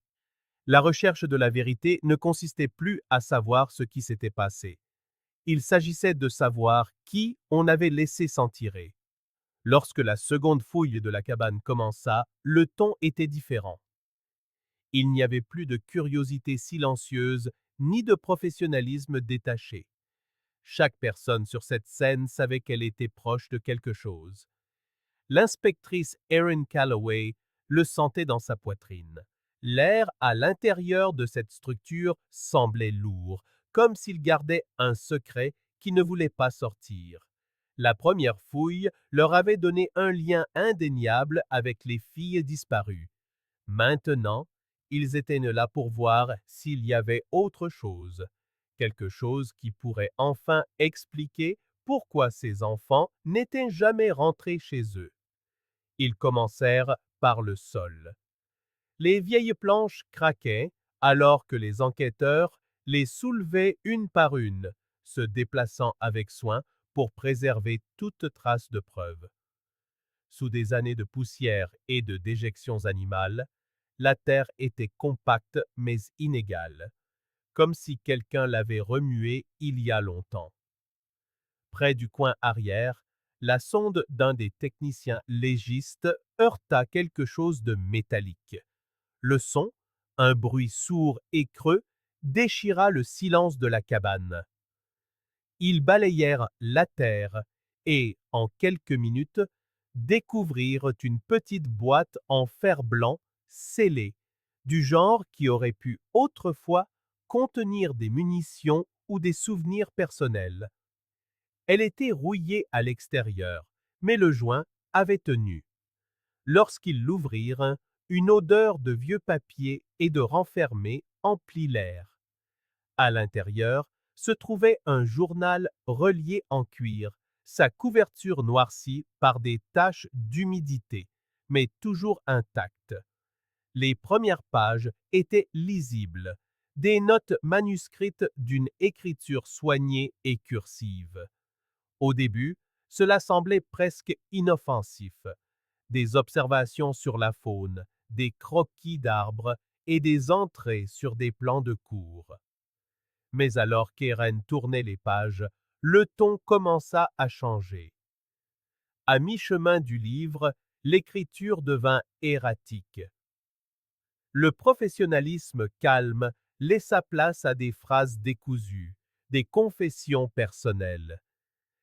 La recherche de la vérité ne consistait plus à savoir ce qui s'était passé. Il s'agissait de savoir qui on avait laissé s'en tirer. Lorsque la seconde fouille de la cabane commença, le ton était différent. Il n'y avait plus de curiosité silencieuse ni de professionnalisme détaché. Chaque personne sur cette scène savait qu'elle était proche de quelque chose. L'inspectrice Erin Calloway le sentait dans sa poitrine. L'air à l'intérieur de cette structure semblait lourd, comme s'il gardait un secret qui ne voulait pas sortir. La première fouille leur avait donné un lien indéniable avec les filles disparues. Maintenant, ils étaient là pour voir s'il y avait autre chose, quelque chose qui pourrait enfin expliquer pourquoi ces enfants n'étaient jamais rentrés chez eux. Ils commencèrent par le sol. Les vieilles planches craquaient alors que les enquêteurs les soulevaient une par une, se déplaçant avec soin pour préserver toute trace de preuve. Sous des années de poussière et de déjections animales, la terre était compacte mais inégale, comme si quelqu'un l'avait remuée il y a longtemps. Près du coin arrière, la sonde d'un des techniciens légistes heurta quelque chose de métallique. Le son, un bruit sourd et creux, déchira le silence de la cabane. Ils balayèrent la terre et, en quelques minutes, découvrirent une petite boîte en fer blanc scellée, du genre qui aurait pu autrefois contenir des munitions ou des souvenirs personnels. Elle était rouillée à l'extérieur, mais le joint avait tenu. Lorsqu'ils l'ouvrirent, une odeur de vieux papier et de renfermé emplit l'air. À l'intérieur se trouvait un journal relié en cuir, sa couverture noircie par des taches d'humidité, mais toujours intacte. Les premières pages étaient lisibles, des notes manuscrites d'une écriture soignée et cursive. Au début, cela semblait presque inoffensif. Des observations sur la faune, des croquis d'arbres et des entrées sur des plans de cour. Mais alors qu'Eren tournait les pages, le ton commença à changer. À mi-chemin du livre, l'écriture devint erratique. Le professionnalisme calme laissa place à des phrases décousues, des confessions personnelles,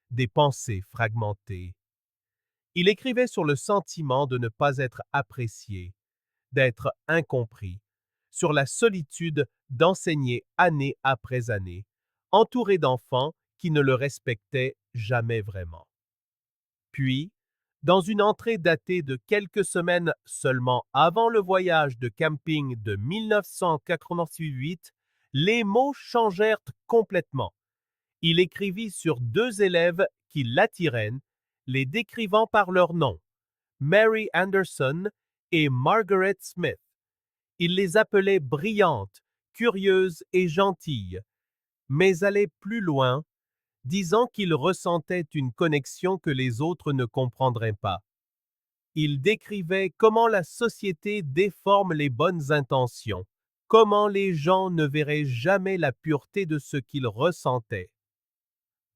des pensées fragmentées. Il écrivait sur le sentiment de ne pas être apprécié, d'être incompris, sur la solitude d'enseigner année après année, entouré d'enfants qui ne le respectaient jamais vraiment. Puis, dans une entrée datée de quelques semaines seulement avant le voyage de camping de 1988, les mots changèrent complètement. Il écrivit sur deux élèves qui l'attiraient, les décrivant par leur nom, Mary Anderson et Margaret Smith. Il les appelait brillantes, curieuses et gentilles, mais allait plus loin, disant qu'il ressentait une connexion que les autres ne comprendraient pas. Il décrivait comment la société déforme les bonnes intentions, comment les gens ne verraient jamais la pureté de ce qu'ils ressentaient.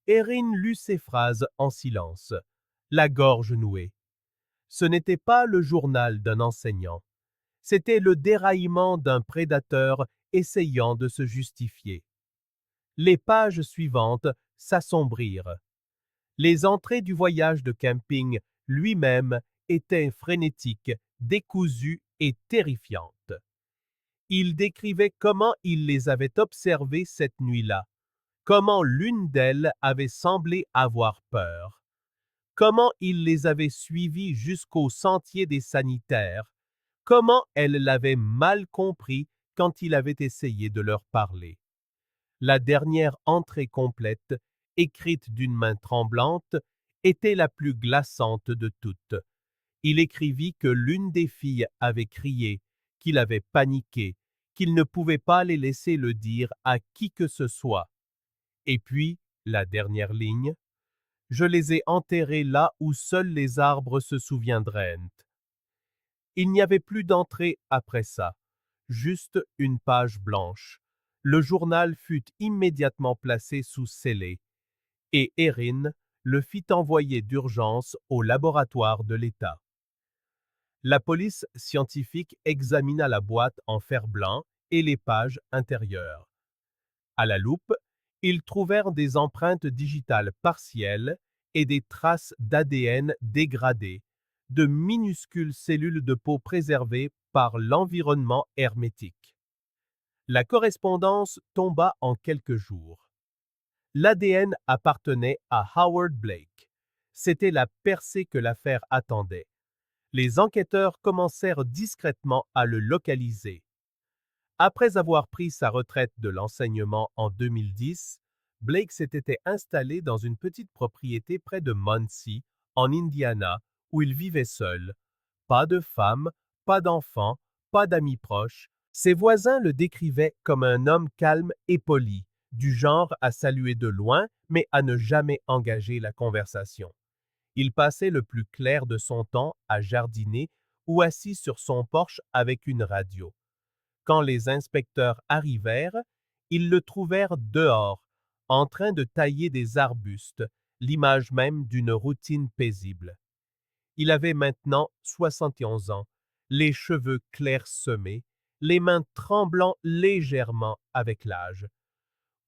Erin lut ces phrases en silence, la gorge nouée. Ce n'était pas le journal d'un enseignant, c'était le déraillement d'un prédateur essayant de se justifier. Les pages suivantes s'assombrirent. Les entrées du voyage de camping lui-même étaient frénétiques, décousues et terrifiantes. Il décrivait comment il les avait observées cette nuit-là, comment l'une d'elles avait semblé avoir peur, comment il les avait suivies jusqu'au sentier des sanitaires, comment elle l'avait mal compris quand il avait essayé de leur parler. La dernière entrée complète, écrite d'une main tremblante, était la plus glaçante de toutes. Il écrivit que l'une des filles avait crié, qu'il avait paniqué, qu'il ne pouvait pas les laisser le dire à qui que ce soit. Et puis, la dernière ligne, « Je les ai enterrés là où seuls les arbres se souviendraient. » Il n'y avait plus d'entrée après ça, juste une page blanche. Le journal fut immédiatement placé sous scellé, et Erin le fit envoyer d'urgence au laboratoire de l'État. La police scientifique examina la boîte en fer blanc et les pages intérieures. À la loupe, ils trouvèrent des empreintes digitales partielles et des traces d'ADN dégradées, de minuscules cellules de peau préservées par l'environnement hermétique. La correspondance tomba en quelques jours. L'ADN appartenait à Howard Blake. C'était la percée que l'affaire attendait. Les enquêteurs commencèrent discrètement à le localiser. Après avoir pris sa retraite de l'enseignement en 2010, Blake s'était installé dans une petite propriété près de Muncie, en Indiana, où il vivait seul. Pas de femme, pas d'enfants, pas d'amis proches. Ses voisins le décrivaient comme un homme calme et poli, du genre à saluer de loin, mais à ne jamais engager la conversation. Il passait le plus clair de son temps à jardiner ou assis sur son porche avec une radio. Quand les inspecteurs arrivèrent, ils le trouvèrent dehors, en train de tailler des arbustes, l'image même d'une routine paisible. Il avait maintenant 71 ans, les cheveux clairsemés, les mains tremblant légèrement avec l'âge.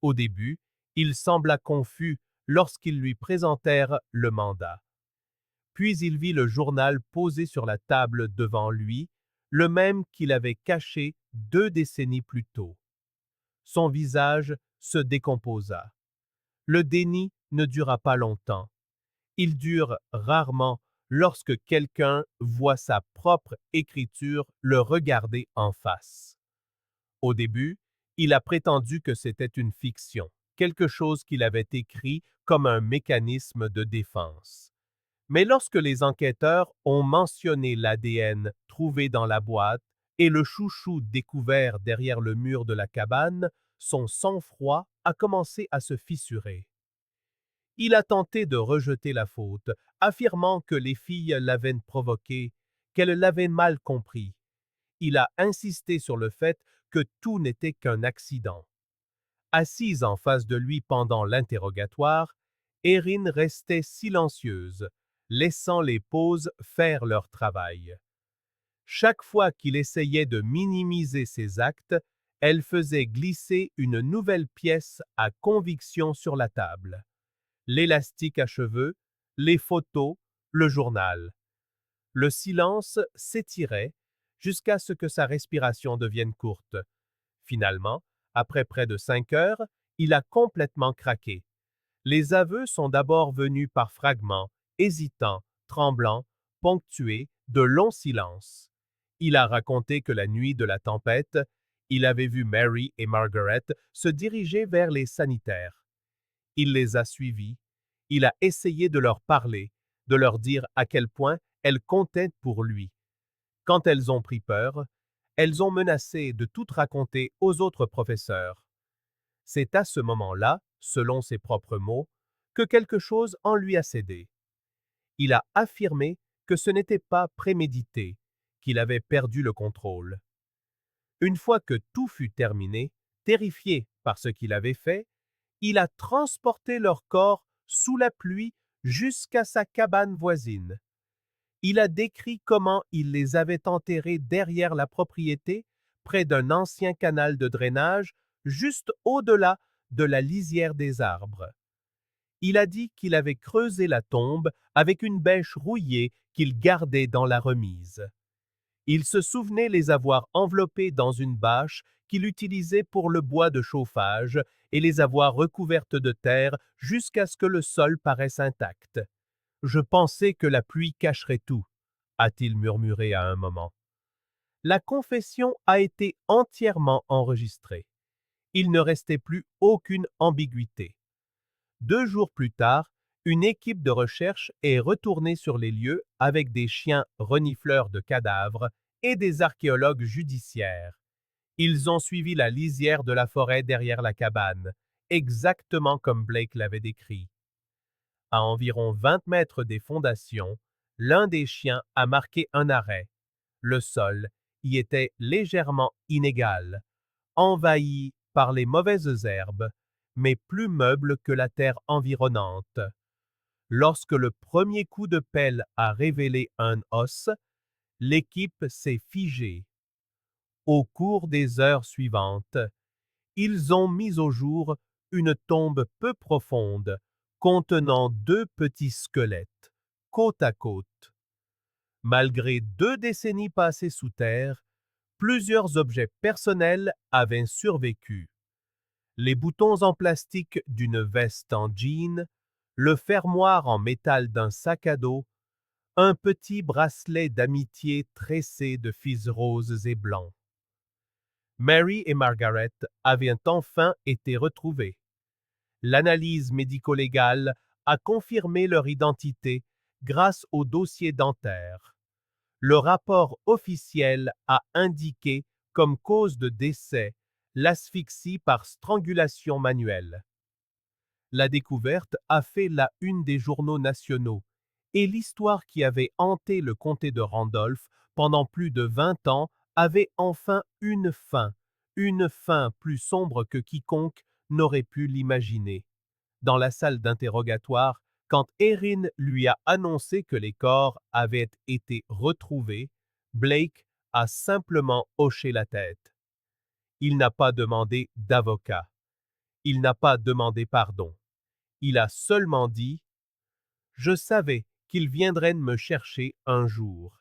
Au début, il sembla confus lorsqu'ils lui présentèrent le mandat. Puis il vit le journal posé sur la table devant lui, le même qu'il avait caché 2 décennies plus tôt. Son visage se décomposa. Le déni ne dura pas longtemps. Il dure rarement lorsque quelqu'un voit sa propre écriture le regarder en face. Au début, il a prétendu que c'était une fiction, quelque chose qu'il avait écrit comme un mécanisme de défense. Mais lorsque les enquêteurs ont mentionné l'ADN trouvé dans la boîte et le chouchou découvert derrière le mur de la cabane, son sang-froid a commencé à se fissurer. Il a tenté de rejeter la faute, affirmant que les filles l'avaient provoqué, qu'elles l'avaient mal compris. Il a insisté sur le fait que tout n'était qu'un accident. Assise en face de lui pendant l'interrogatoire, Erin restait silencieuse, laissant les pauses faire leur travail. Chaque fois qu'il essayait de minimiser ses actes, elle faisait glisser une nouvelle pièce à conviction sur la table. L'élastique à cheveux, les photos, le journal. Le silence s'étirait jusqu'à ce que sa respiration devienne courte. Finalement, après près de 5 heures, il a complètement craqué. Les aveux sont d'abord venus par fragments, hésitants, tremblants, ponctués de longs silences. Il a raconté que la nuit de la tempête, il avait vu Mary et Margaret se diriger vers les sanitaires. Il les a suivis. Il a essayé de leur parler, de leur dire à quel point elles comptaient pour lui. Quand elles ont pris peur, elles ont menacé de tout raconter aux autres professeurs. C'est à ce moment-là, selon ses propres mots, que quelque chose en lui a cédé. Il a affirmé que ce n'était pas prémédité, qu'il avait perdu le contrôle. Une fois que tout fut terminé, terrifié par ce qu'il avait fait, il a transporté leur corps sous la pluie jusqu'à sa cabane voisine. Il a décrit comment il les avait enterrés derrière la propriété, près d'un ancien canal de drainage, juste au-delà de la lisière des arbres. Il a dit qu'il avait creusé la tombe avec une bêche rouillée qu'il gardait dans la remise. Il se souvenait les avoir enveloppées dans une bâche qu'il utilisait pour le bois de chauffage et les avoir recouvertes de terre jusqu'à ce que le sol paraisse intact. « Je pensais que la pluie cacherait tout », a-t-il murmuré à un moment. La confession a été entièrement enregistrée. Il ne restait plus aucune ambiguïté. 2 jours plus tard, une équipe de recherche est retournée sur les lieux avec des chiens renifleurs de cadavres et des archéologues judiciaires. Ils ont suivi la lisière de la forêt derrière la cabane, exactement comme Blake l'avait décrit. À environ 20 mètres des fondations, l'un des chiens a marqué un arrêt. Le sol y était légèrement inégal, envahi par les mauvaises herbes, mais plus meuble que la terre environnante. Lorsque le premier coup de pelle a révélé un os, l'équipe s'est figée. Au cours des heures suivantes, ils ont mis au jour une tombe peu profonde contenant 2 petits squelettes, côte à côte. Malgré 2 décennies passées sous terre, plusieurs objets personnels avaient survécu. Les boutons en plastique d'une veste en jean, le fermoir en métal d'un sac à dos, un petit bracelet d'amitié tressé de fils roses et blancs. Mary et Margaret avaient enfin été retrouvées. L'analyse médico-légale a confirmé leur identité grâce au dossier dentaire. Le rapport officiel a indiqué comme cause de décès l'asphyxie par strangulation manuelle. La découverte a fait la une des journaux nationaux, et l'histoire qui avait hanté le comté de Randolph pendant plus de 20 ans avait enfin une fin plus sombre que quiconque n'aurait pu l'imaginer. Dans la salle d'interrogatoire, quand Erin lui a annoncé que les corps avaient été retrouvés, Blake a simplement hoché la tête. Il n'a pas demandé d'avocat. Il n'a pas demandé pardon. Il a seulement dit « Je savais qu'ils viendraient me chercher un jour. »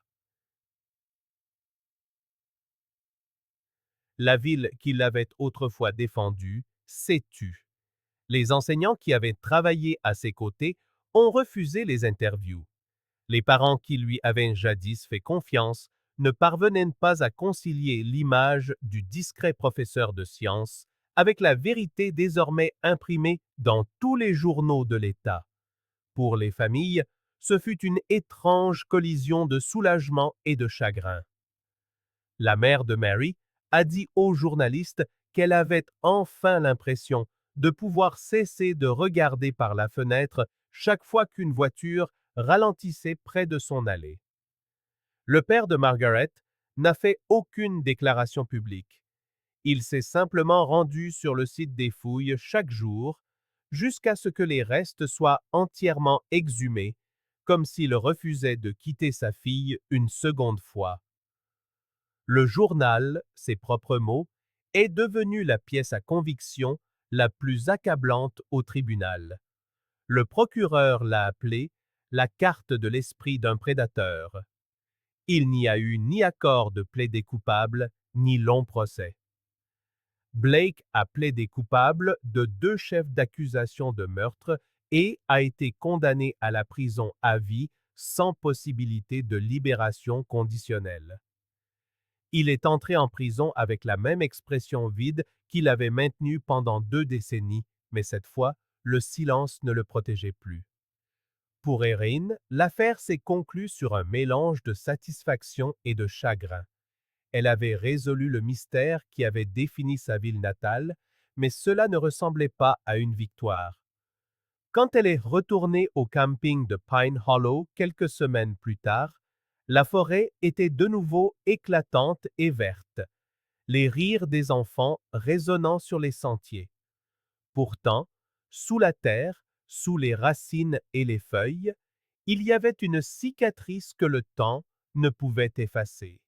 La ville qui l'avait autrefois défendu s'est tue. Les enseignants qui avaient travaillé à ses côtés ont refusé les interviews. Les parents qui lui avaient jadis fait confiance ne parvenaient pas à concilier l'image du discret professeur de sciences avec la vérité désormais imprimée dans tous les journaux de l'État. Pour les familles, ce fut une étrange collision de soulagement et de chagrin. La mère de Mary a dit aux journalistes qu'elle avait enfin l'impression de pouvoir cesser de regarder par la fenêtre chaque fois qu'une voiture ralentissait près de son allée. Le père de Margaret n'a fait aucune déclaration publique. Il s'est simplement rendu sur le site des fouilles chaque jour jusqu'à ce que les restes soient entièrement exhumés, comme s'il refusait de quitter sa fille une seconde fois. Le journal, ses propres mots, est devenu la pièce à conviction la plus accablante au tribunal. Le procureur l'a appelée la carte de l'esprit d'un prédateur. Il n'y a eu ni accord de plaider coupable, ni long procès. Blake a plaidé coupable de 2 chefs d'accusation de meurtre et a été condamné à la prison à vie sans possibilité de libération conditionnelle. Il est entré en prison avec la même expression vide qu'il avait maintenue pendant 2 décennies, mais cette fois, le silence ne le protégeait plus. Pour Erin, l'affaire s'est conclue sur un mélange de satisfaction et de chagrin. Elle avait résolu le mystère qui avait défini sa ville natale, mais cela ne ressemblait pas à une victoire. Quand elle est retournée au camping de Pine Hollow quelques semaines plus tard, la forêt était de nouveau éclatante et verte, les rires des enfants résonnant sur les sentiers. Pourtant, sous la terre, sous les racines et les feuilles, il y avait une cicatrice que le temps ne pouvait effacer.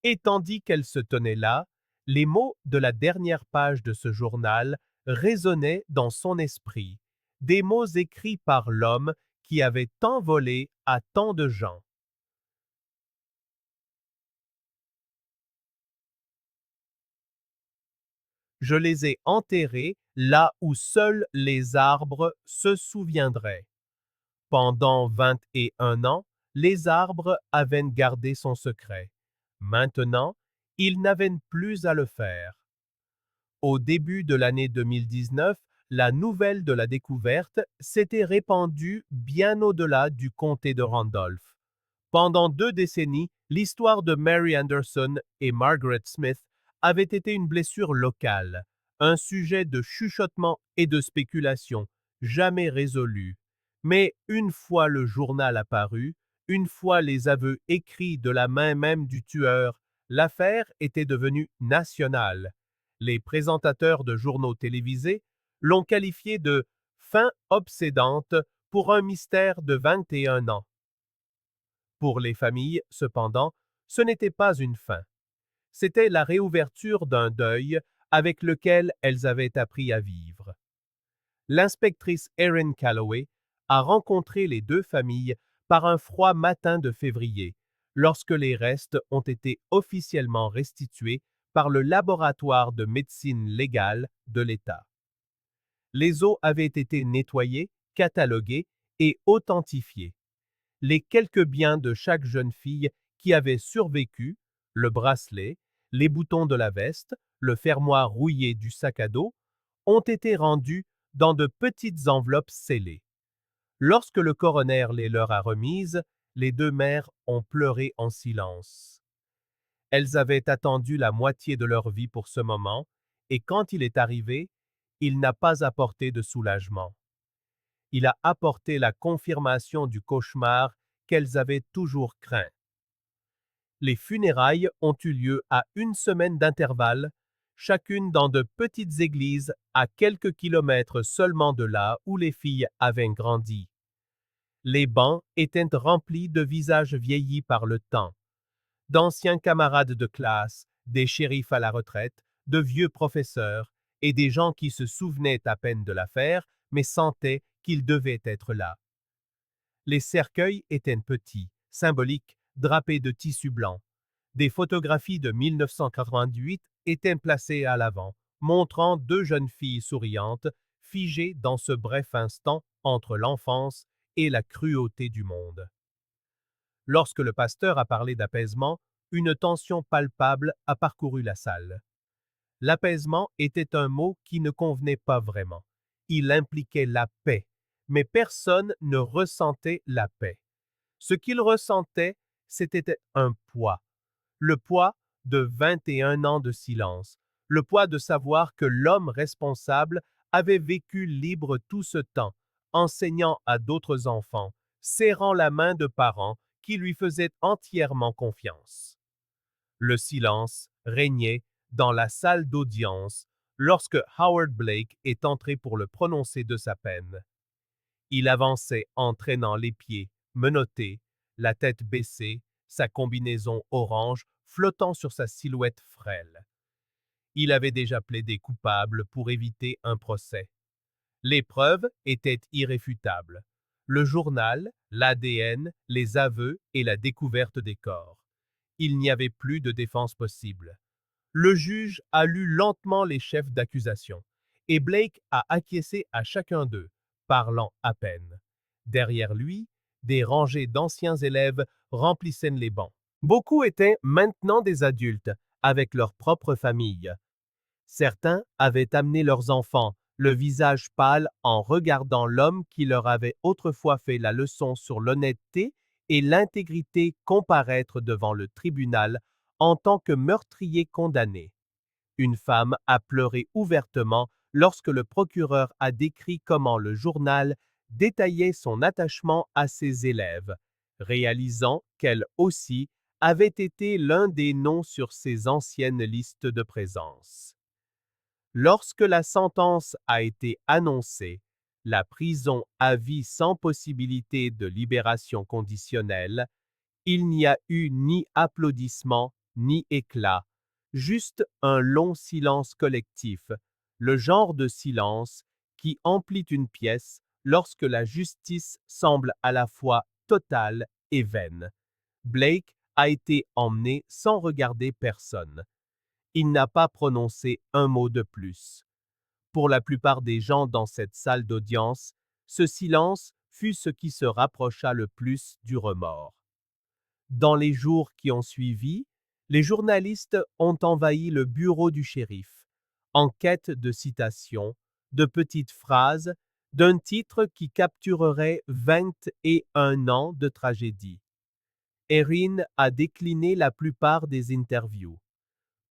Et tandis qu'elle se tenait là, les mots de la dernière page de ce journal résonnaient dans son esprit, des mots écrits par l'homme qui avait tant volé à tant de gens. Je les ai enterrés là où seuls les arbres se souviendraient. Pendant 21 ans, les arbres avaient gardé son secret. Maintenant, ils n'avaient plus à le faire. Au début de l'année 2019, la nouvelle de la découverte s'était répandue bien au-delà du comté de Randolph. Pendant 2 décennies, l'histoire de Mary Anderson et Margaret Smith avait été une blessure locale, un sujet de chuchotement et de spéculation, jamais résolu. Mais une fois le journal apparu, une fois les aveux écrits de la main même du tueur, l'affaire était devenue nationale. Les présentateurs de journaux télévisés l'ont qualifiée de fin obsédante pour un mystère de 21 ans. Pour les familles, cependant, ce n'était pas une fin. C'était la réouverture d'un deuil avec lequel elles avaient appris à vivre. L'inspectrice Erin Calloway a rencontré les 2 familles par un froid matin de février, lorsque les restes ont été officiellement restitués par le laboratoire de médecine légale de l'État. Les os avaient été nettoyés, catalogués et authentifiés. Les quelques biens de chaque jeune fille qui avait survécu, le bracelet, les boutons de la veste, le fermoir rouillé du sac à dos, ont été rendus dans de petites enveloppes scellées. Lorsque le coroner les leur a remises, les 2 mères ont pleuré en silence. Elles avaient attendu la moitié de leur vie pour ce moment, Et quand il est arrivé, il n'a pas apporté de soulagement. Il a apporté la confirmation du cauchemar qu'elles avaient toujours craint. Les funérailles ont eu lieu à une semaine d'intervalle, chacune dans de petites églises à quelques kilomètres seulement de là où les filles avaient grandi. Les bancs étaient remplis de visages vieillis par le temps, d'anciens camarades de classe, des shérifs à la retraite, de vieux professeurs et des gens qui se souvenaient à peine de l'affaire, mais sentaient qu'ils devaient être là. Les cercueils étaient petits, symboliques, drapés de tissu blanc. Des photographies de 1988 étaient placées à l'avant, montrant deux jeunes filles souriantes, figées dans ce bref instant entre l'enfance et la cruauté du monde. Lorsque le pasteur a parlé d'apaisement, une tension palpable a parcouru la salle. L'apaisement était un mot qui ne convenait pas vraiment. Il impliquait la paix, mais personne ne ressentait la paix. Ce qu'il ressentait, c'était un poids. Le poids de 21 ans de silence, le poids de savoir que l'homme responsable avait vécu libre tout ce temps, enseignant à d'autres enfants, serrant la main de parents qui lui faisaient entièrement confiance. Le silence régnait dans la salle d'audience lorsque Howard Blake est entré pour le prononcer de sa peine. Il avançait en traînant les pieds, menotté, la tête baissée, sa combinaison orange flottant sur sa silhouette frêle. Il avait déjà plaidé coupable pour éviter un procès. Les preuves étaient irréfutables. Le journal, l'ADN, les aveux et la découverte des corps. Il n'y avait plus de défense possible. Le juge a lu lentement les chefs d'accusation, et Blake a acquiescé à chacun d'eux, parlant à peine. Derrière lui, des rangées d'anciens élèves remplissaient les bancs. Beaucoup étaient maintenant des adultes, avec leur propre famille. Certains avaient amené leurs enfants, le visage pâle en regardant l'homme qui leur avait autrefois fait la leçon sur l'honnêteté et l'intégrité comparaître devant le tribunal en tant que meurtrier condamné. Une femme a pleuré ouvertement lorsque le procureur a décrit comment le journal détaillait son attachement à ses élèves, réalisant qu'elle aussi avait été l'un des noms sur ses anciennes listes de présence. Lorsque la sentence a été annoncée, la prison à vie sans possibilité de libération conditionnelle, il n'y a eu ni applaudissements ni éclats, juste un long silence collectif, le genre de silence qui emplit une pièce lorsque la justice semble à la fois totale et vaine. Blake a été emmené sans regarder personne. Il n'a pas prononcé un mot de plus. Pour la plupart des gens dans cette salle d'audience, ce silence fut ce qui se rapprocha le plus du remords. Dans les jours qui ont suivi, les journalistes ont envahi le bureau du shérif, en quête de citations, de petites phrases, d'un titre qui capturerait 21 ans de tragédie. Erin a décliné la plupart des interviews.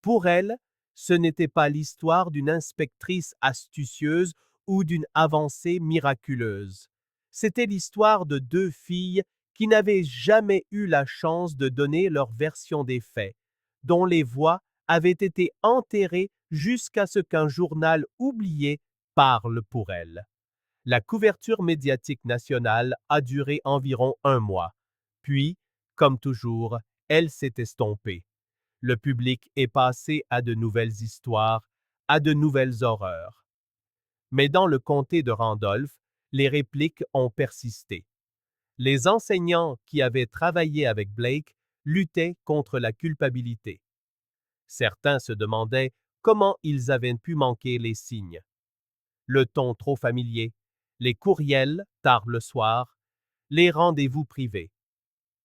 Pour elle, ce n'était pas l'histoire d'une inspectrice astucieuse ou d'une avancée miraculeuse. C'était l'histoire de deux filles qui n'avaient jamais eu la chance de donner leur version des faits, dont les voix avaient été enterrées jusqu'à ce qu'un journal oublié parle pour elles. La couverture médiatique nationale a duré environ un mois, puis, comme toujours, elle s'est estompée. Le public est passé à de nouvelles histoires, à de nouvelles horreurs. Mais dans le comté de Randolph, les répliques ont persisté. Les enseignants qui avaient travaillé avec Blake luttaient contre la culpabilité. Certains se demandaient comment ils avaient pu manquer les signes. Le ton trop familier, les courriels tard le soir, les rendez-vous privés.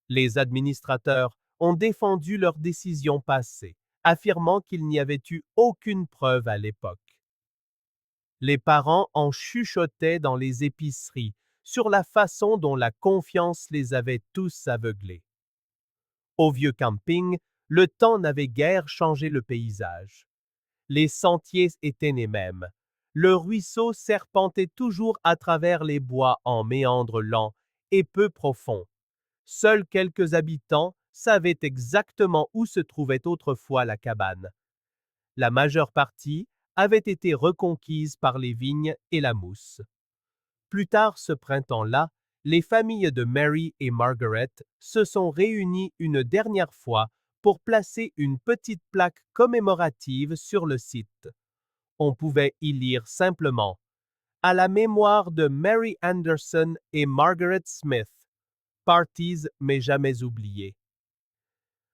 Les administrateurs ont défendu leurs décisions passées, affirmant qu'il n'y avait eu aucune preuve à l'époque. Les parents en chuchotaient dans les épiceries sur la façon dont la confiance les avait tous aveuglés. Au vieux camping, le temps n'avait guère changé le paysage. Les sentiers étaient les mêmes. Le ruisseau serpentait toujours à travers les bois en méandres lents et peu profonds. Seuls quelques habitants savaient exactement où se trouvait autrefois la cabane. La majeure partie avait été reconquise par les vignes et la mousse. Plus tard ce printemps-là, les familles de Mary et Margaret se sont réunies une dernière fois pour placer une petite plaque commémorative sur le site. On pouvait y lire simplement « À la mémoire de Mary Anderson et Margaret Smith, parties mais jamais oubliées ».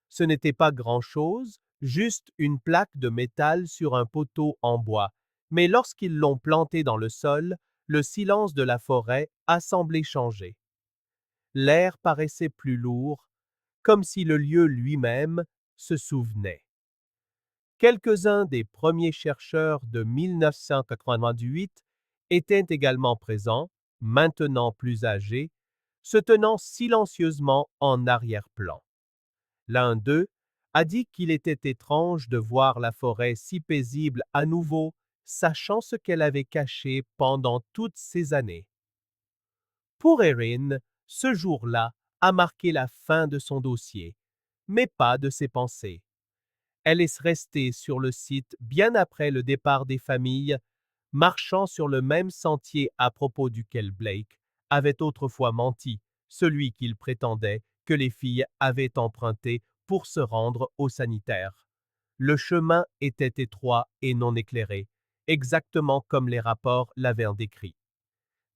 Ce n'était pas grand-chose, juste une plaque de métal sur un poteau en bois, mais lorsqu'ils l'ont plantée dans le sol, le silence de la forêt a semblé changer. L'air paraissait plus lourd, comme si le lieu lui-même se souvenait. Quelques-uns des premiers chercheurs de 1998 étaient également présents, maintenant plus âgés, se tenant silencieusement en arrière-plan. L'un d'eux a dit qu'il était étrange de voir la forêt si paisible à nouveau, sachant ce qu'elle avait caché pendant toutes ces années. Pour Erin, ce jour-là a marqué la fin de son dossier, mais pas de ses pensées. Elle est restée sur le site bien après le départ des familles, marchant sur le même sentier à propos duquel Blake avait autrefois menti, celui qu'il prétendait que les filles avaient emprunté pour se rendre au sanitaire. Le chemin était étroit et non éclairé, exactement comme les rapports l'avaient décrit.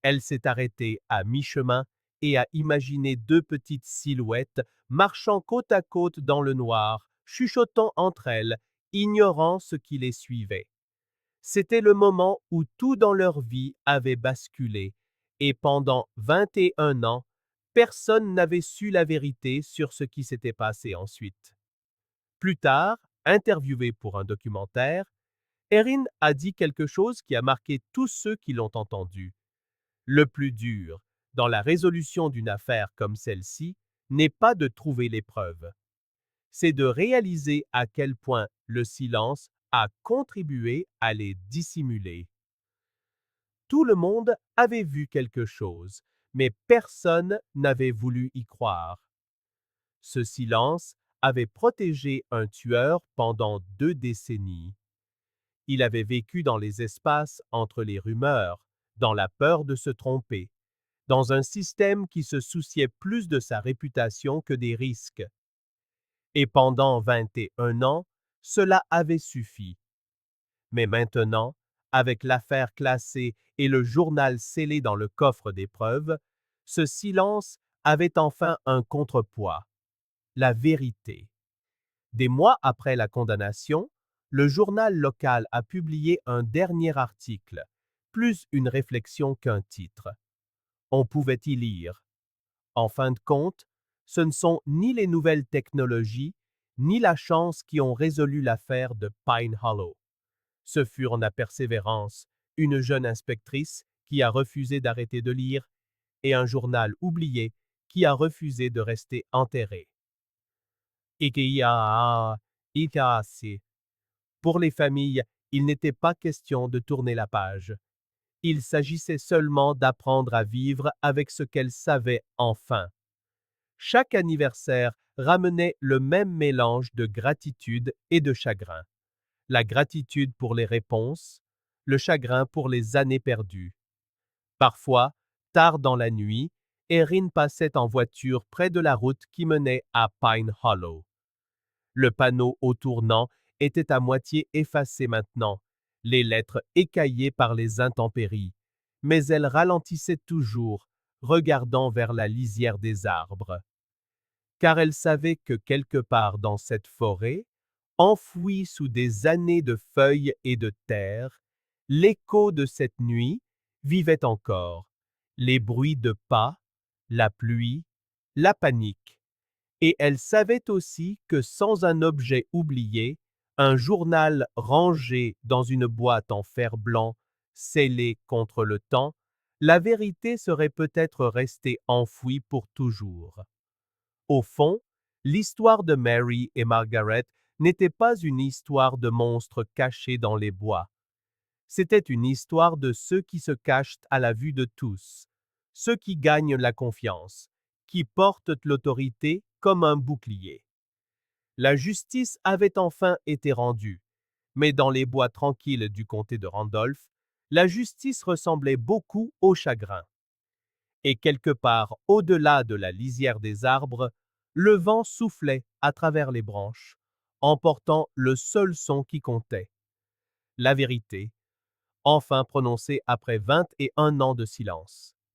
Elle s'est arrêtée à mi-chemin et a imaginé deux petites silhouettes marchant côte à côte dans le noir, chuchotant entre elles, ignorant ce qui les suivait. C'était le moment où tout dans leur vie avait basculé, et pendant 21 ans, personne n'avait su la vérité sur ce qui s'était passé ensuite. Plus tard, interviewée pour un documentaire, Erin a dit quelque chose qui a marqué tous ceux qui l'ont entendu. Le plus dur, dans la résolution d'une affaire comme celle-ci, n'est pas de trouver les preuves. C'est de réaliser à quel point le silence a contribué à les dissimuler. Tout le monde avait vu quelque chose, mais personne n'avait voulu y croire. Ce silence avait protégé un tueur pendant 2 décennies. Il avait vécu dans les espaces entre les rumeurs, dans la peur de se tromper, dans un système qui se souciait plus de sa réputation que des risques. Et pendant 21 ans, cela avait suffi. Mais maintenant, avec l'affaire classée et le journal scellé dans le coffre des preuves, ce silence avait enfin un contrepoids, la vérité. Des mois après la condamnation, le journal local a publié un dernier article, plus une réflexion qu'un titre. On pouvait y lire. En fin de compte, ce ne sont ni les nouvelles technologies, ni la chance qui ont résolu l'affaire de Pine Hollow. Ce furent la persévérance, une jeune inspectrice qui a refusé d'arrêter de lire, et un journal oublié qui a refusé de rester enterré. Pour les familles, il n'était pas question de tourner la page. Il s'agissait seulement d'apprendre à vivre avec ce qu'elles savaient enfin. Chaque anniversaire ramenait le même mélange de gratitude et de chagrin. La gratitude pour les réponses, le chagrin pour les années perdues. Parfois, tard dans la nuit, Erin passait en voiture près de la route qui menait à Pine Hollow. Le panneau au tournant était à moitié effacé maintenant, les lettres écaillées par les intempéries, mais elle ralentissait toujours, regardant vers la lisière des arbres. Car elle savait que quelque part dans cette forêt, enfoui sous des années de feuilles et de terre, l'écho de cette nuit vivait encore, les bruits de pas, la pluie, la panique. Et elle savait aussi que sans un objet oublié, un journal rangé dans une boîte en fer blanc, scellé contre le temps, la vérité serait peut-être restée enfouie pour toujours. Au fond, l'histoire de Mary et Margaret n'était pas une histoire de monstres cachés dans les bois. C'était une histoire de ceux qui se cachent à la vue de tous, ceux qui gagnent la confiance, qui portent l'autorité comme un bouclier. La justice avait enfin été rendue, mais dans les bois tranquilles du comté de Randolph, la justice ressemblait beaucoup au chagrin. Et quelque part au-delà de la lisière des arbres, le vent soufflait à travers les branches, emportant le seul son qui comptait, la vérité, enfin prononcée après 21 ans de silence.